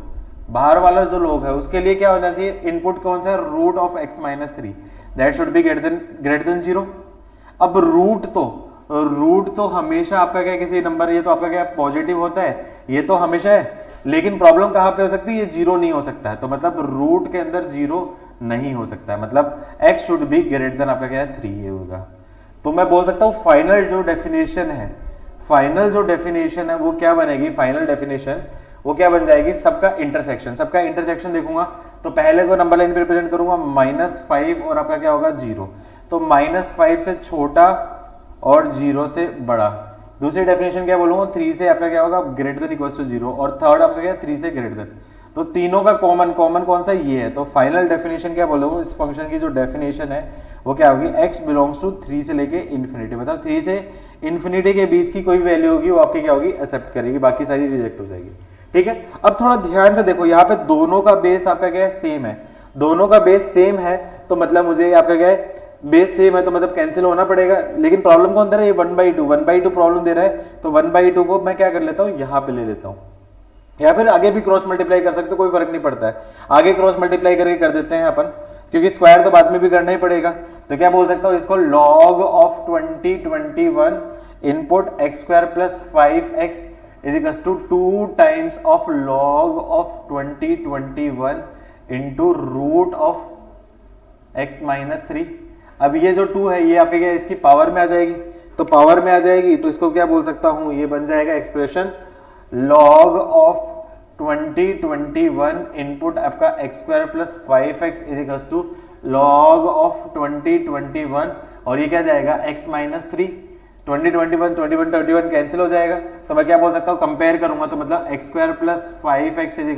बाहर वाला जो लॉग है उसके लिए क्या होना चाहिए, इनपुट कौन सा है, root of x - 3 that should be greater than 0। अब रूट तो हमेशा आपका क्या, किसी नंबर, ये तो आपका क्या पॉजिटिव होता है, ये तो हमेशा है, लेकिन प्रॉब्लम कहां पे हो सकती है, ये 0 नहीं हो सकता है, तो मतलब रूट के अंदर 0 नहीं हो सकता है, मतलब x should be greater than आपका क्या है 3 ये होगा। तो मैं बोल सकता हूं फाइनल जो डेफिनेशन है वो क्या बनेगी, फाइनल डेफिनेशन वो क्या बन जाएगी, सबका इंटरसेक्शन देखूंगा तो पहले को नंबर लाइन पे रिप्रेजेंट करूंगा -5 और आपका क्या होगा 0, तो -5 से छोटा और 0 से बड़ा। दूसरी डेफिनेशन क्या बोलूंगा, 3 से आपका क्या होगा ग्रेटर देन इक्वल टू 0, और थर्ड आपका क्या 3 से ग्रेटर देन। तो तीनों का कॉमन कौन सा, ये है। तो फाइनल डेफिनेशन क्या बोलूंगा, इस फंक्शन की जो डेफिनेशन है वो क्या होगी, x बिलोंग्स टू 3 से लेके इन्फिनिटी, मतलब 3 से इन्फिनिटी के बीच की कोई वैल्यू होगी वो आपकी क्या होगी, एक्सेप्ट करेगी, बाकी सारी रिजेक्ट हो जाएगी। ठीक है, अब थोड़ा ध्यान से देखो, यहाँ पे दोनों का बेस आपका क्या है, सेम है। दोनों का बेस सेम है तो मतलब मुझे आपका क्या है, बेस सेम है तो मतलब कैंसिल होना पड़ेगा। लेकिन प्रॉब्लम कौन दे रहा है, ये 1/2 प्रॉब्लम दे रहा है, तो 1/2 को मैं क्या कर लेता हूँ, यहाँ पे ले लेता हूँ, या फिर आगे भी क्रॉस मल्टीप्लाई कर सकते हो, कोई फर्क नहीं पड़ता है। आगे क्रॉस मल्टीप्लाई करके कर देते हैं अपन, क्योंकि स्क्वायर तो बाद में भी करना ही पड़ेगा। तो क्या बोल सकता हूँ इसको, log of 2021 input x² + 5x = 2 times of log of 2021 into root of x - 3। अब ये जो 2 है ये आपके क्या इसकी पावर में आ जाएगी, तो पावर में आ जाएगी तो इसको क्या बोल सकता हूं, ये बन जाएगा एक्सप्रेशन log of 2021 इनपुट आपका x² + 5x = log of 2021, और ये क्या जाएगा x - 3। 2021 कैंसिल हो जाएगा, तो मैं क्या बोल सकता हूँ, कंपेयर करूंगा तो मतलब x² + 5x =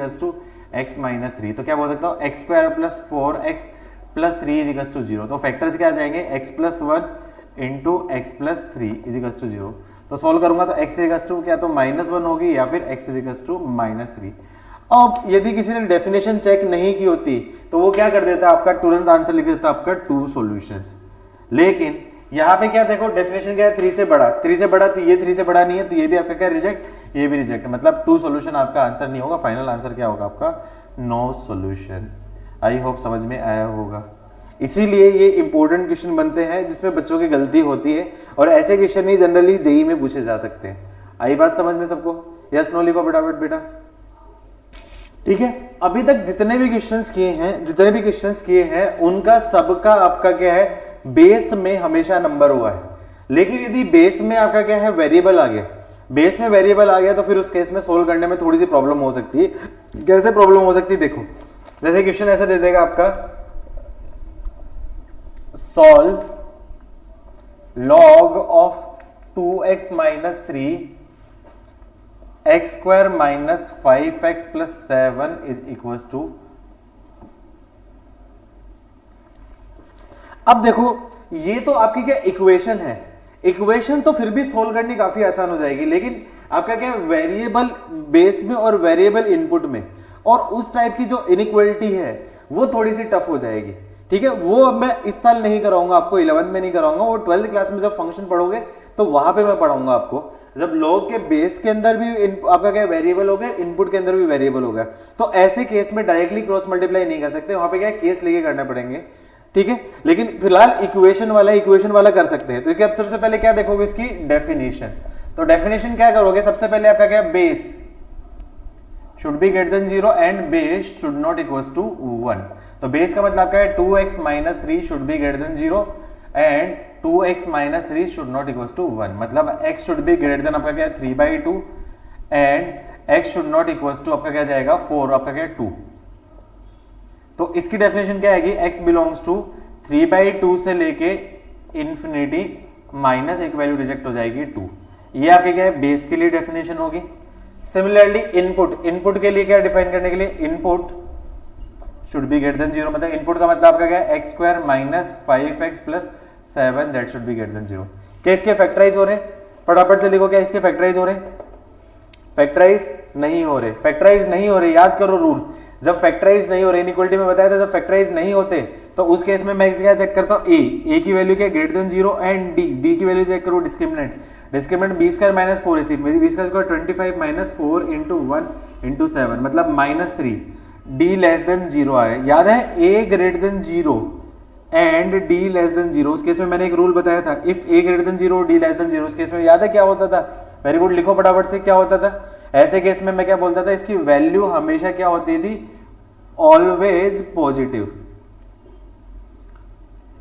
x - 3। तो क्या बोल सकता हूँ, x² + 4x + 3 = 0। तो फैक्टर्स क्या आ जाएंगे, x + 1 इंटू x + 3 = 0। तो सोल्व करूंगा तो x = क्या, तो -1 होगी, या फिर x = -3। अब यदि किसी ने डेफिनेशन चेक नहीं की होती तो वो क्या कर देता, आपका तुरंत आंसर लिख देता आपका 2 सॉल्यूशंस। लेकिन यहाँ पे क्या देखो, डेफिनेशन क्या है, 3 से बड़ा तो ये 3 से बड़ा नहीं है, तो ये भी आपका क्या रिजेक्ट, ये भी रिजेक्ट, मतलब 2 सॉल्यूशन आपका आंसर नहीं होगा। फाइनल आंसर क्या होगा आपका, नो सॉल्यूशन। आई होप समझ में आया होगा। इसीलिए ये इंपॉर्टेंट क्वेश्चन बनते हैं जिसमें बच्चों की गलती होती है, और ऐसे क्वेश्चन ही जनरली जेईई में पूछे जा सकते हैं। आई बात समझ में सबको, यस नो लिखो फटाफट बेटा। ठीक है, अभी तक जितने भी क्वेश्चंस किए हैं उनका सबका आपका क्या है, बेस में हमेशा नंबर हुआ है। लेकिन यदि बेस में आपका क्या है, वेरिएबल आ गया, तो फिर उस केस में सोल्व करने में थोड़ी सी प्रॉब्लम हो सकती है। कैसे प्रॉब्लम हो सकती है, देखो जैसे क्वेश्चन ऐसा दे देगा आपका, solve log of 2x - 3 x² - 5x + 7 = अब देखो ये तो आपकी क्या इक्वेशन है, इक्वेशन तो फिर भी सोल्व करनी काफी आसान हो जाएगी। लेकिन आपका क्या वेरिएबल बेस में और वेरिएबल इनपुट में, और उस टाइप की जो इनइक्वालिटी है वो थोड़ी सी टफ हो जाएगी। ठीक है, वो अब मैं इस साल नहीं कराऊंगा आपको, 11th में नहीं कराऊंगा, वो 12th क्लास में जब फंक्शन पढ़ोगे तो वहां पे मैं पढ़ाऊंगा आपको, जब लॉग के बेस के अंदर भी आपका क्या वेरिएबल हो गया, इनपुट के अंदर भी वेरिएबल हो गया। तो ऐसे केस में डायरेक्टली क्रॉस मल्टीप्लाई नहीं कर सकते, वहां पे क्या केस लेके करना पड़ेंगे। ठीक है, लेकिन फिलहाल इक्वेशन वाला कर सकते हैं। तो अब सबसे पहले क्या देखोगे, इसकी डेफिनेशन। तो डेफिनेशन क्या करोगे, सबसे पहले आपका क्या, base should be greater than 0 and base should not equals to 1। तो बेस का मतलब क्या है, 2x - 3 should be greater than 0 and 2x - 3 should not equals to 1। मतलब x should be greater than आपका क्या है 3/2 and x should not equals to आपका क्या जाएगा 4, आपका क्या 2। तो इसकी डेफिनेशन क्या आएगी, x बिलोंग्स टू 3/2 से लेके इंफिनिटी माइनस एक वैल्यू रिजेक्ट हो जाएगी 2। ये आपके क्या है, बेस के लिए डेफिनेशन होगी। सिमिलरली इनपुट के लिए क्या डिफाइन करने के लिए, input should be greater than 0, मतलब इनपुट का मतलब आपका क्या है, x² - 5x + 7 that should be greater than 0। क्या इसके फैक्टराइज हो रहे, फटाफट से लिखो, क्या इसके फैक्टराइज हो रहे, फैक्टराइज नहीं हो रहे। याद करो रूल, जब फैक्टराइज नहीं हो रहे, इनइक्वालिटी में बताया था जब फैक्टराइज नहीं होते तो उस केस में मैं क्या चेक करता हूँ, a की वैल्यू क्या ग्रेटर देन 0 एंड d की वैल्यू चेक करो, डिस्क्रिमिनेंट b² - 4 AC, मेरी b² 25 - 4 × 1 × 7 मतलब -3, d लेस देन 0 आ रहे। याद है a greater than 0 and d less than 0, उस केस में मैंने एक रूल बताया था, if a greater than 0 d less than 0, उस केस में याद है क्या होता था, वेरी गुड, लिखो फटाफट से क्या होता था। ऐसे केस में मैं क्या बोलता था, इसकी वैल्यू हमेशा क्या होती थी, ऑलवेज पॉजिटिव।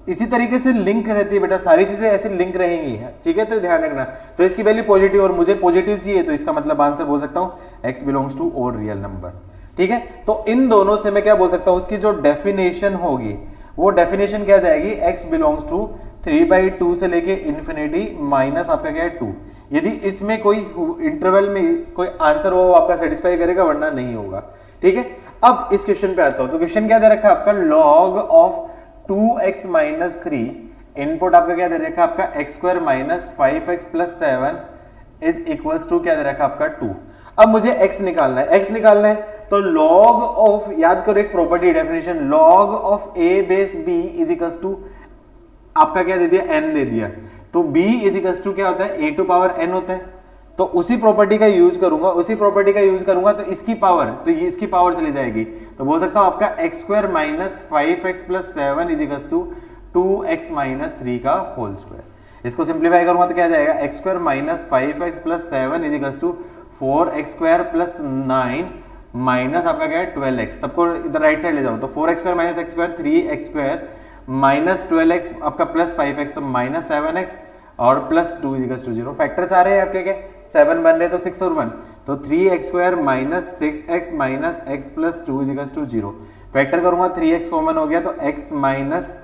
इसी तरीके से लिंक रहती है बेटा, सारी चीजें ऐसे लिंक रहेंगी, ठीक है, तो ध्यान रखना। तो इसकी वैल्यू पॉजिटिव और मुझे पॉजिटिव चाहिए, तो इसका मतलब आंसर बोल सकता हूं x belongs to all real number, ठीक है। तो इन दोनों से मैं क्या बोल सकता हूं, उसकी जो डेफिनेशन होगी वो डेफिनेशन क्या जाएगी, x बिलोंग्स टू 3/2 से लेके इन्फिनिटी माइनस आपका क्या है 2। यदि इसमें कोई इंटरवल में कोई आंसर हो आपका सेटिस्फाई करेगा, वरना नहीं होगा, ठीक है। अब इस क्वेश्चन पे आता हूं, तो क्वेश्चन क्या दे रखा है आपका, log of 2x minus 3, input आपका क्या दे रखा है आपका x² minus 5x plus 7 is equals to क्या दे रखा है आपका 2। अब मुझे x निकालना है, x निकालना है तो log ऑफ, याद करो एक property definition, log of a base b is equals to आपका क्या दे दिया, n दे दिया, तो b इज इक्वल्स टू क्या होता है, a टू पावर n होता है। तो उसी प्रॉपर्टी का यूज करूंगा, तो इसकी पावर, तो ये इसकी पावर चली जाएगी, तो बोल सकता हूं आपका x² minus 5x plus 7 is equals to 2x minus 3 का होल स्क्वायर। इसको सिंप्लीफाई करूंगा तो क्या जाएगा, x² minus 5x plus 7 is equals to 4x² plus 9 minus आपका क्या है 12x, सबको इधर राइट साइड ले जाओ, तो 4x² minus x² 3x² minus 12x आपका प्लस 5x, तो माइनस 7x और plus 2 is equals to 0। Factors आ रहे हैं आपके, क्या 7 बन रहे हैं, तो 6 और 1, तो 3x² minus 6x minus x plus 2 is equals to 0। Factor करूंगा 3x कॉमन हो गया, तो x माइनस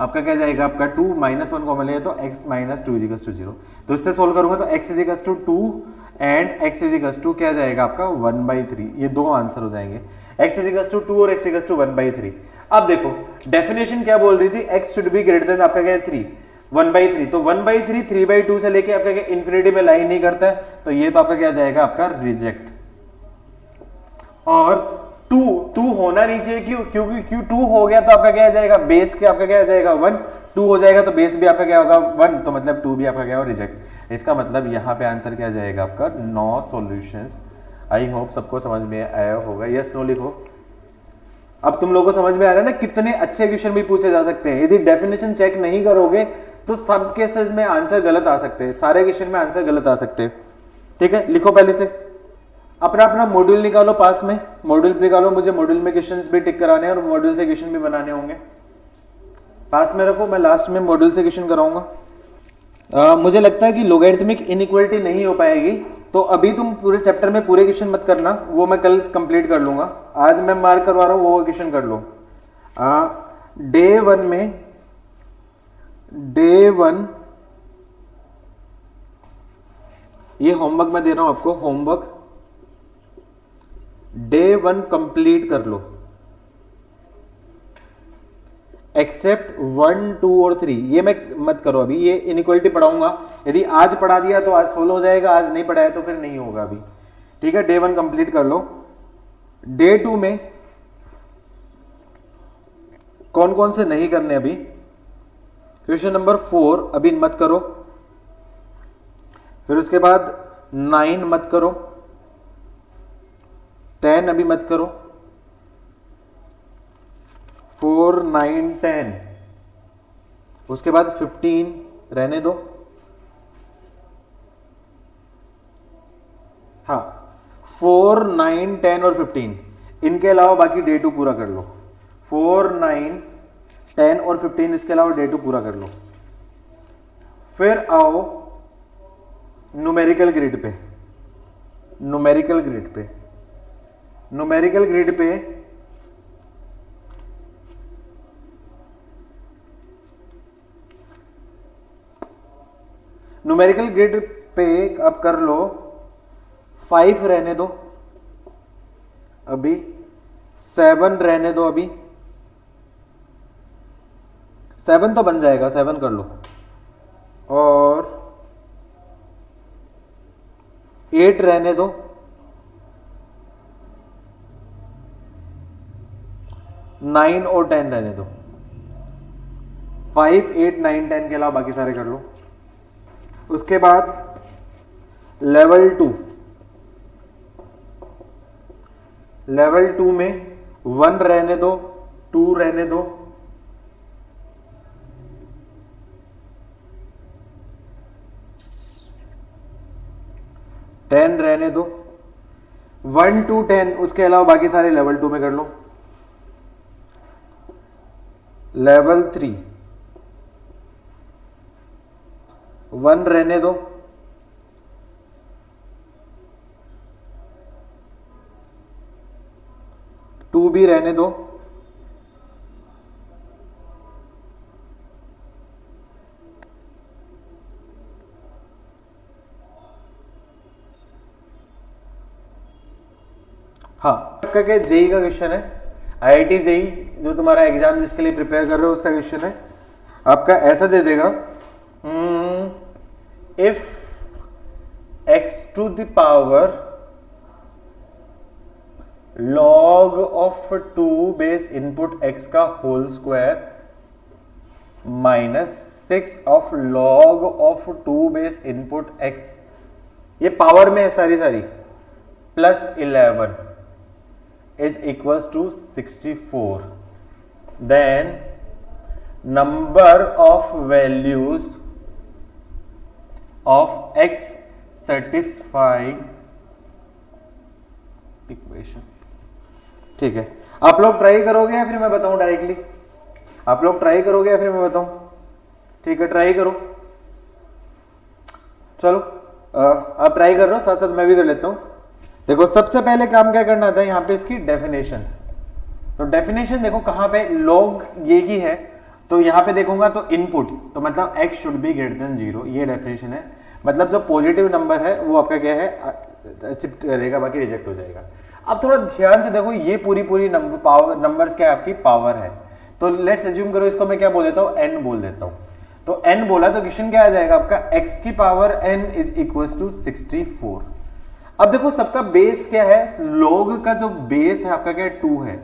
आपका क्या जाएगा आपका 2 माइनस 1 कॉमन लिया, तो x minus 2 is equals to 0। तो इससे सोल्व करूंगा तो x is equals to 2 and x is equals to क्या जाएगा आपका 1/3, ये दो आंसर हो जाएंगे, x इज इक्वल्स टू 2 और x इक्वल्स टू 1/3। अब देखो डेफिनेशन क्या बोल रही थी, x should be greater than आपका क्या है 3, 1/3, तो 1/3 3/2 से लेके आपका क्या इन्फिनिटी में लाइन नहीं करता है, तो ये तो आपका क्या जाएगा आपका रिजेक्ट। और 2 होना नहीं चाहिए, क्यों, क्योंकि 2 हो गया तो आपका क्या जाएगा, बेस के आपका क्या जाएगा 1, 2 हो जाएगा तो बेस भी आपका क्या होगा 1, तो मतलब 2 भी आपका क्या हो रिजेक्ट। इसका मतलब यहाँ पे आंसर क्या जाएगा आपका 9 सॉल्यूशंस। आई होप सबको समझ में आया होगा, यस नो लिखो। अब तुम लोगों को समझ में आ रहा है ना कितने अच्छे क्वेश्चन भी पूछे जा सकते हैं, यदि डेफिनेशन चेक नहीं करोगे तो सब केसेस में आंसर गलत आ सकते हैं, सारे क्वेश्चन में आंसर गलत आ सकते हैं, ठीक है। लिखो पहले से अपना अपना मॉड्यूल निकालो, पास में मॉड्यूल निकालो, मुझे मॉड्यूल में क्वेश्चंस भी टिक कराने हैं और मॉड्यूल से क्वेश्चन भी बनाने होंगे, पास में रखो, मैं लास्ट में मॉड्यूल से क्वेश्चन कराऊंगा। मुझे लगता है कि लोगैरिथमिक इनइक्वालिटी नहीं हो पाएगी, तो अभी तुम पूरे चैप्टर में पूरे क्वेश्चन मत करना, वो मैं कल कंप्लीट कर लूंगा, आज मैं मार्क करवा रहा हूं वो क्वेश्चन कर लो। डे 1 में, डे 1 ये होमवर्क मैं दे रहा हूं आपको, होमवर्क डे 1 कंप्लीट कर लो, एक्सेप्ट 1, 2 और 3, ये मैं मत करो अभी, ये इनइक्वालिटी पढ़ाऊंगा, यदि आज पढ़ा दिया तो आज सोल्व हो जाएगा, आज नहीं पढ़ाया तो फिर नहीं होगा अभी, ठीक है। डे 1 कंप्लीट कर लो। डे 2 में कौन कौन से नहीं करने अभी, क्वेश्चन नंबर 4 अभी मत करो, फिर उसके बाद 9 मत करो, 10 अभी मत करो, 4, 9, 10, उसके बाद 15 रहने दो, हाँ 4, 9, 10 और 15, इनके अलावा बाकी डे 2 पूरा कर लो, 4, 9, 10 और 15 इसके अलावा डे 2 पूरा कर लो। फिर आओ न्यूमेरिकल ग्रिड पे, न्यूमेरिकल ग्रिड पे, न्यूमेरिकल ग्रिड पे न्यूमेरिकल ग्रिड पे अब कर लो 5 रहने दो अभी, 7 रहने दो अभी, 7 तो बन जाएगा, 7 कर लो, और 8 रहने दो, 9 और 10 रहने दो, 5, 8, 9, 10 के अलावा बाकी सारे कर लो। उसके बाद लेवल 2, लेवल 2 में 1 रहने दो, 2 रहने दो, 10 रहने दो, 1 to 10, उसके अलावा बाकी सारे लेवल 2 में कर लो। लेवल 3 1 रहने दो, टू भी रहने दो, हाँ आपका क्या जेई का क्वेश्चन है, आईआईटी जेई जो तुम्हारा एग्जाम जिसके लिए प्रिपेयर कर रहे हो उसका क्वेश्चन है। आपका ऐसा दे देगा, if x to the power log of 2 base input x का whole square minus 6 of log of 2 base input x, ये पावर में है सारी plus 11 is equals to 64, then number of values of x satisfying equation। ठीक है, आप लोग try करोगे या फिर मैं बताऊं डायरेक्टली? आप लोग ट्राई करोगे या फिर मैं बताऊं? ठीक है, ट्राई करो। चलो आप ट्राई कर रहे हो, साथ साथ मैं भी कर लेता हूं। देखो सबसे पहले काम क्या करना था, यहाँ पे इसकी डेफिनेशन। तो डेफिनेशन देखो कहां पे, लॉग ये की है, तो यहाँ पे देखूंगा तो इनपुट, तो मतलब x should be greater than 0, ये डेफिनेशन है। मतलब जो पॉजिटिव नंबर है वो आपका क्या है, एक्सेप्ट करेगा, बाकी रिजेक्ट हो जाएगा। अब थोड़ा ध्यान से देखो, ये पूरी नंबर पावर, नंबर्स क्या आपकी पावर है, तो लेट्स अज्यूम करो इसको मैं क्या बोल देता हूँ, n बोल देता हूँ। तो n बोला तो क्वेश्चन क्या आ जाएगा आपका, x की power n is equal to 64। अब देखो सबका बेस क्या है, लॉग का जो बेस है आपका क्या है 2 है,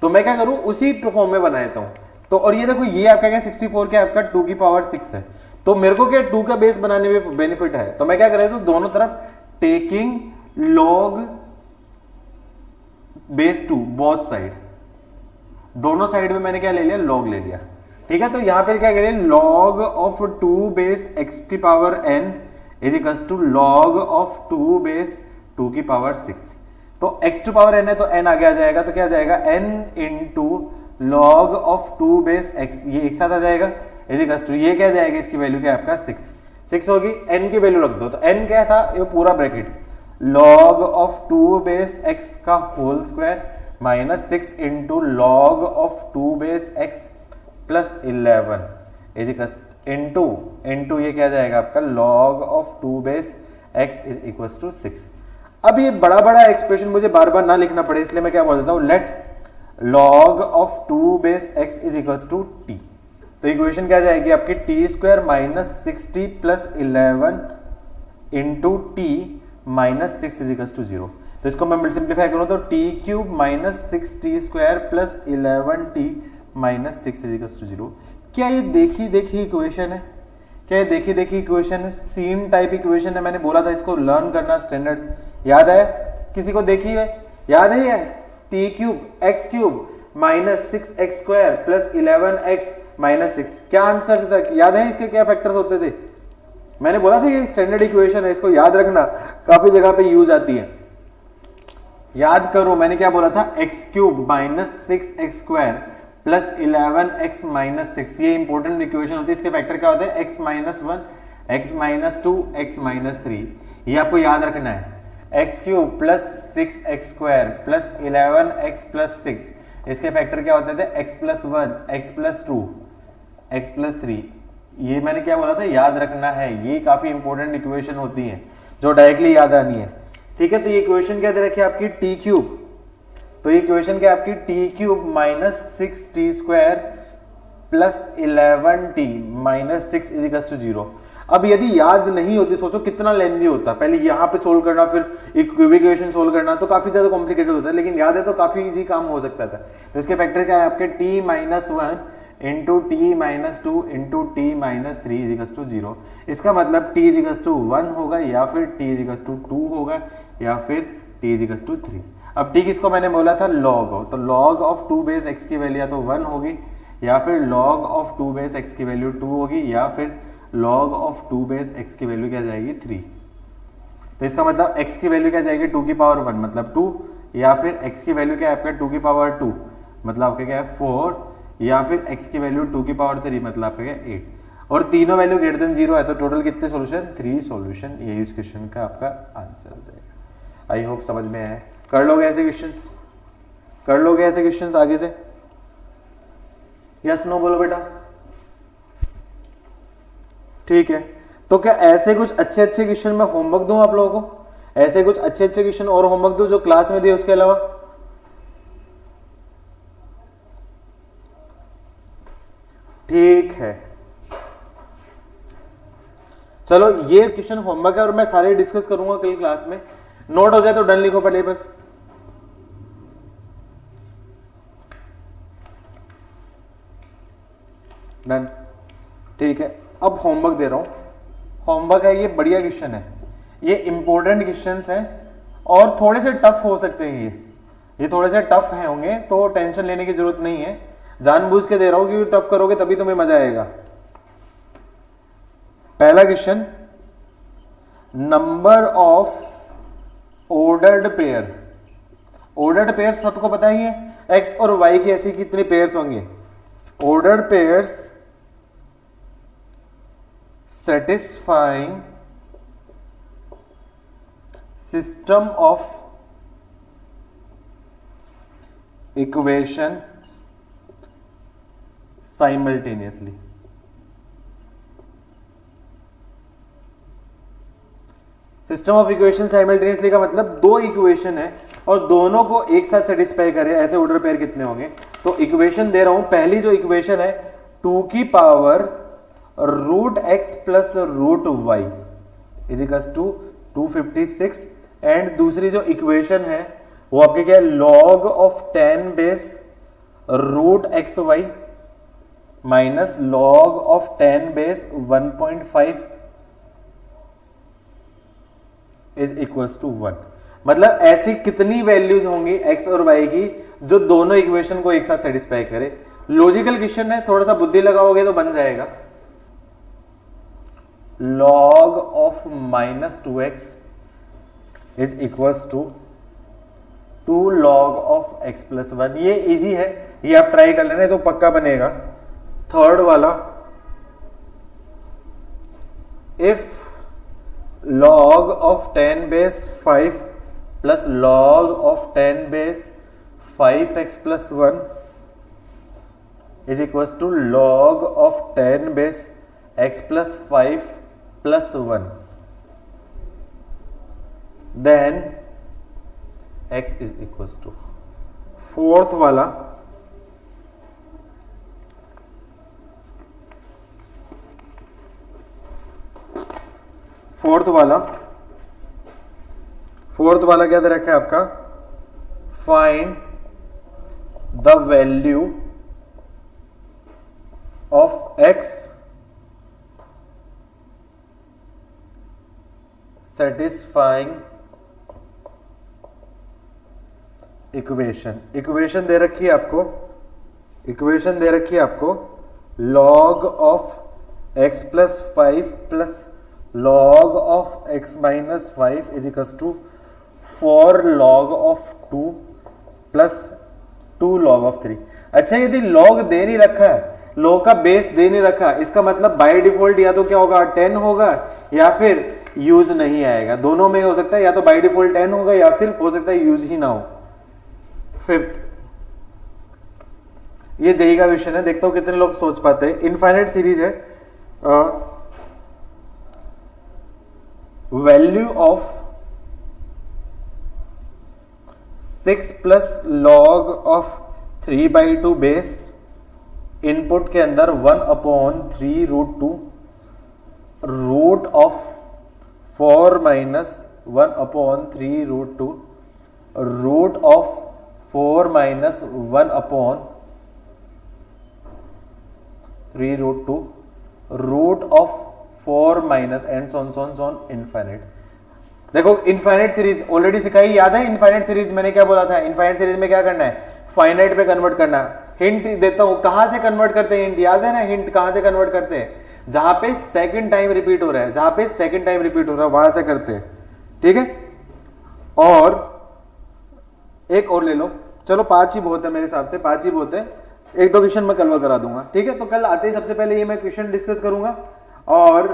तो मैं क्या करूं उसी फॉर्म में बना देता हूं। तो और ये देखो ये आपका क्या 64 क्या आपका 2 की पावर 6 है, तो मेरे को क्या 2 का बेस बनाने में बेनिफिट है, तो मैं क्या कर रहा हूं दोनों तरफ taking log base 2 both side, दोनों साइड में मैंने क्या ले लिया, लॉग ले लिया। ठीक है, तो यहां पर क्या करें, लॉग ऑफ 2 बेस x की power n is equal to log of 2 base 2 की पावर 6। तो x टू पावर n है तो n आगे आ जाएगा, तो क्या आ जाएगा n into log of 2 base x, ये एक साथ आ जाएगा, इज इक्वल टू ये क्या जाएगा, इसकी वैल्यू क्या आपका 6 होगी, n की वैल्यू रख दो, तो n क्या था, ये पूरा bracket log of 2 base x का whole square minus 6 into log of 2 base x plus 11 is equal into ये क्या जाएगा आपका log of 2 base x is equal to 6। अब ये बड़ा एक्सप्रेशन मुझे बार बार ना लिखना पड़े, इसलिए मैं क्या बोल देता हूं, let log of 2 base x is equal to t। तो इक्वेशन क्या जाएगी आपकी T square minus 60 plus 11 into T minus 6 is equal to 0। तो इसको मैं सिंप्लीफाई करूं तो T cube minus 6t square plus 11t minus 6 is equal to 0। क्या ये देखी इक्वेशन है, क्या ये देखी इक्वेशन है, सीन टाइप इक्वेशन है। मैंने बोला था इसको लर्न करना स्टैंडर्ड, याद है किसी को, देखी है, याद है ये T cube x cube minus 6x square plus 11x minus 6, क्या आंसर था, याद है इसके क्या फैक्टर्स होते थे? मैंने बोला था ये स्टैंडर्ड इक्वेशन है, इसको याद रखना, काफी जगह पे यूज आती है, याद करो। मैंने क्या बोला था, x cube minus 6x square plus 11x minus 6, ये इंपॉर्टेंट इक्वेशन होती है। इसके फैक्टर क्या होते हैं, x minus 1, x minus 2, x minus 3, ये आपको याद रखना है। X cube plus 6x square plus 11x plus 6, इसके फैक्टर क्या होते थे, x plus 1, x plus 2, x plus 3, ये मैंने क्या बोला था, याद रखना है। ये काफी इंपॉर्टेंट इक्वेशन होती है जो डायरेक्टली याद आनी है। ठीक है, तो ये इक्वेशन क्या दे रखी है आपकी, टी क्यूब, तो ये इक्वेशन क्या आपकी T cube minus 6t square plus 11t minus 6 is equal to 0। अब यदि याद नहीं होती, सोचो कितना लेंदी होता, पहले यहाँ पे सोल्व करना फिर एक क्यूबिक इक्वेशन सोल्व करना, तो काफी ज्यादा कॉम्प्लिकेटेड होता है, लेकिन याद है तो काफी इजी काम हो सकता था। तो इसके फैक्टर क्या है आपके t minus 1 into T minus 2 into T minus 3 is equal to 0। इसका मतलब t इज इक्वल टू 1 होगा, या फिर t इज इक्वल टू 2 होगा, या फिर t इज इक्वल टू 3। अब t किसको मैंने बोला था, लॉग हो, तो लॉग ऑफ 2 बेस x की वैल्यू या तो 1 होगी, या फिर लॉग ऑफ 2 बेस x की वैल्यू 2 होगी, या फिर लॉग ऑफ 2 बेस x की वैल्यू क्या जाएगी 3। तो इसका मतलब x की वैल्यू क्या जाएगी 2 की पावर 1 मतलब 2, या फिर x की वैल्यू क्या है आपका 2 की पावर 2 मतलब आपका क्या है 4, या फिर x की वैल्यू 2 की पावर 3 मतलब आपका क्या 8। और तीनों वैल्यू ग्रेटर देन 0 है, तो टोटल कितने सॉल्यूशन? 3 सॉल्यूशन। यही इस क्वेश्चन का आपका आंसर हो जाएगा। आई होप समझ में आए। कर लोगे ऐसे क्वेश्चंस? कर लोगे ऐसे क्वेश्चंस आगे से? यस नो बोलो बेटा। ठीक है, तो क्या ऐसे कुछ अच्छे अच्छे क्वेश्चन मैं होमवर्क दूं आप लोगों को? ऐसे कुछ अच्छे अच्छे क्वेश्चन और होमवर्क दूं जो क्लास में दिए उसके अलावा? ठीक है, चलो ये क्वेश्चन होमवर्क है और मैं सारे डिस्कस करूंगा कल क्लास में। नोट हो जाए तो डन लिखो पहले पर। डन। ठीक है, अब होमवर्क दे रहा हूं। होमवर्क है, ये बढ़िया क्वेश्चन है, ये इंपॉर्टेंट क्वेश्चंस हैं और थोड़े से टफ हो सकते हैं। ये थोड़े से टफ हैं होंगे, तो टेंशन लेने की जरूरत नहीं है। जानबूझ के दे रहा हूं क्योंकि टफ करोगे तभी तुम्हें मजा आएगा। पहला question, number of ordered pair. Ordered pair सबको पता ही है, एक्स और वाई की ऐसी कितने पेयर्स होंगे? Ordered pairs satisfying system of equations simultaneously। System of equation simultaneously का मतलब दो इक्वेशन है और दोनों को एक साथ सेटिस्फाई करे, ऐसे ऑर्डर पेयर कितने होंगे? तो इक्वेशन दे रहा हूं, पहली जो इक्वेशन है 2 की power root X plus root Y is equals to 256, and दूसरी जो इक्वेशन है वो आपके क्या है? Log of 10 base root X Y minus log of 10 base 1.5 is equals to 1। मतलब ऐसी कितनी वैल्यूज होंगी एक्स और वाई की जो दोनों इक्वेशन को एक साथ सेटिस्फाई करे? लॉजिकल क्वेश्चन है, थोड़ा सा बुद्धि लगाओगे तो बन जाएगा। log of minus 2x is equals to 2 log of x plus 1। ये इजी है, ये आप ट्राई कर लेना तो पक्का बनेगा। थर्ड वाला, if log of 10 base 5 plus log of 10 base 5x plus 1 is equals to log of 10 base x plus 5 plus 1, then x is equals to। Fourth वाला, क्या दे रखा है आपका? Find the value of x satisfying equation. Equation दे रखी है आपको, इक्वेशन दे रखी है आपको log of x plus 5 plus log of x minus 5 is equals to 4 log of 2 plus 2 log of 3। अच्छा, यदि log दे नहीं रखा है, log का बेस दे नहीं रखा, इसका मतलब बाय डिफॉल्ट या तो क्या होगा? 10 होगा या फिर यूज नहीं आएगा। दोनों में हो सकता है, या तो बाय डिफॉल्ट 10 होगा या फिर हो सकता है यूज ही ना हो। फिफ्थ, ये जेई का क्वेश्चन है, देखता हूं कितने लोग सोच पाते हैं। इनफाइनाइट सीरीज है, value of 6 plus log of 3/2 base input के अंदर 1/3 root 2 root of 4 minus 1/3 root 2 root of 4 minus 1/3 root 2 root of 4 minus and so on infinite. देखो इनफाइनाइट सीरीज ऑलरेडी सिखाई, याद है? इनफाइनाइट सीरीज मैंने क्या बोला था? इनफाइनाइट सीरीज में क्या करना है? फाइनाइट पे कन्वर्ट करना है। हिंट देता हूं, कहां से कन्वर्ट करते हैं? हिंट याद है ना? हिंट कहां से कन्वर्ट करते हैं? जहां पे सेकंड टाइम रिपीट हो रहा है, जहां पे सेकंड टाइम रिपीट हो रहा है वहां से करते हैं। ठीक है, और एक और ले लो, चलो 5 ही बहुत है मेरे हिसाब से, 5 ही बहुत है। एक दो क्वेश्चन मैं कल करा दूंगा, ठीक है। तो कल आते ही सबसे पहले ये मैं क्वेश्चन डिस्कस करूंगा और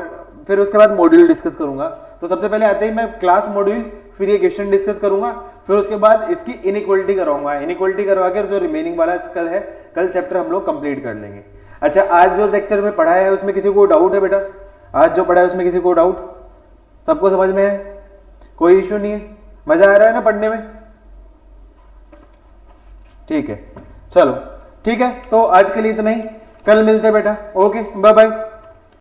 फिर उसके बाद मॉड्यूल डिस्कस करूंगा। तो सबसे पहले आते ही मैं क्लास मॉड्यूल, फिर ये क्वेश्चन डिस्कस करूंगा, फिर उसके बाद इसकी इनइक्वालिटी कराऊंगा। इनइक्वालिटी करवा के जो रिमेनिंग वाला कल है, कल चैप्टर हम लोग कंप्लीट कर लेंगे। अच्छा, आज जो लेक्चर में पढ़ाया है उसमें किसी को डाउट है बेटा? आज जो पढ़ा है उसमें किसी को डाउट? सबको समझ में है? कोई इश्यू नहीं है? मजा आ रहा है ना पढ़ने में? ठीक है, चलो ठीक है। तो आज के लिए इतना ही, कल मिलते हैं बेटा। Okay, bye bye.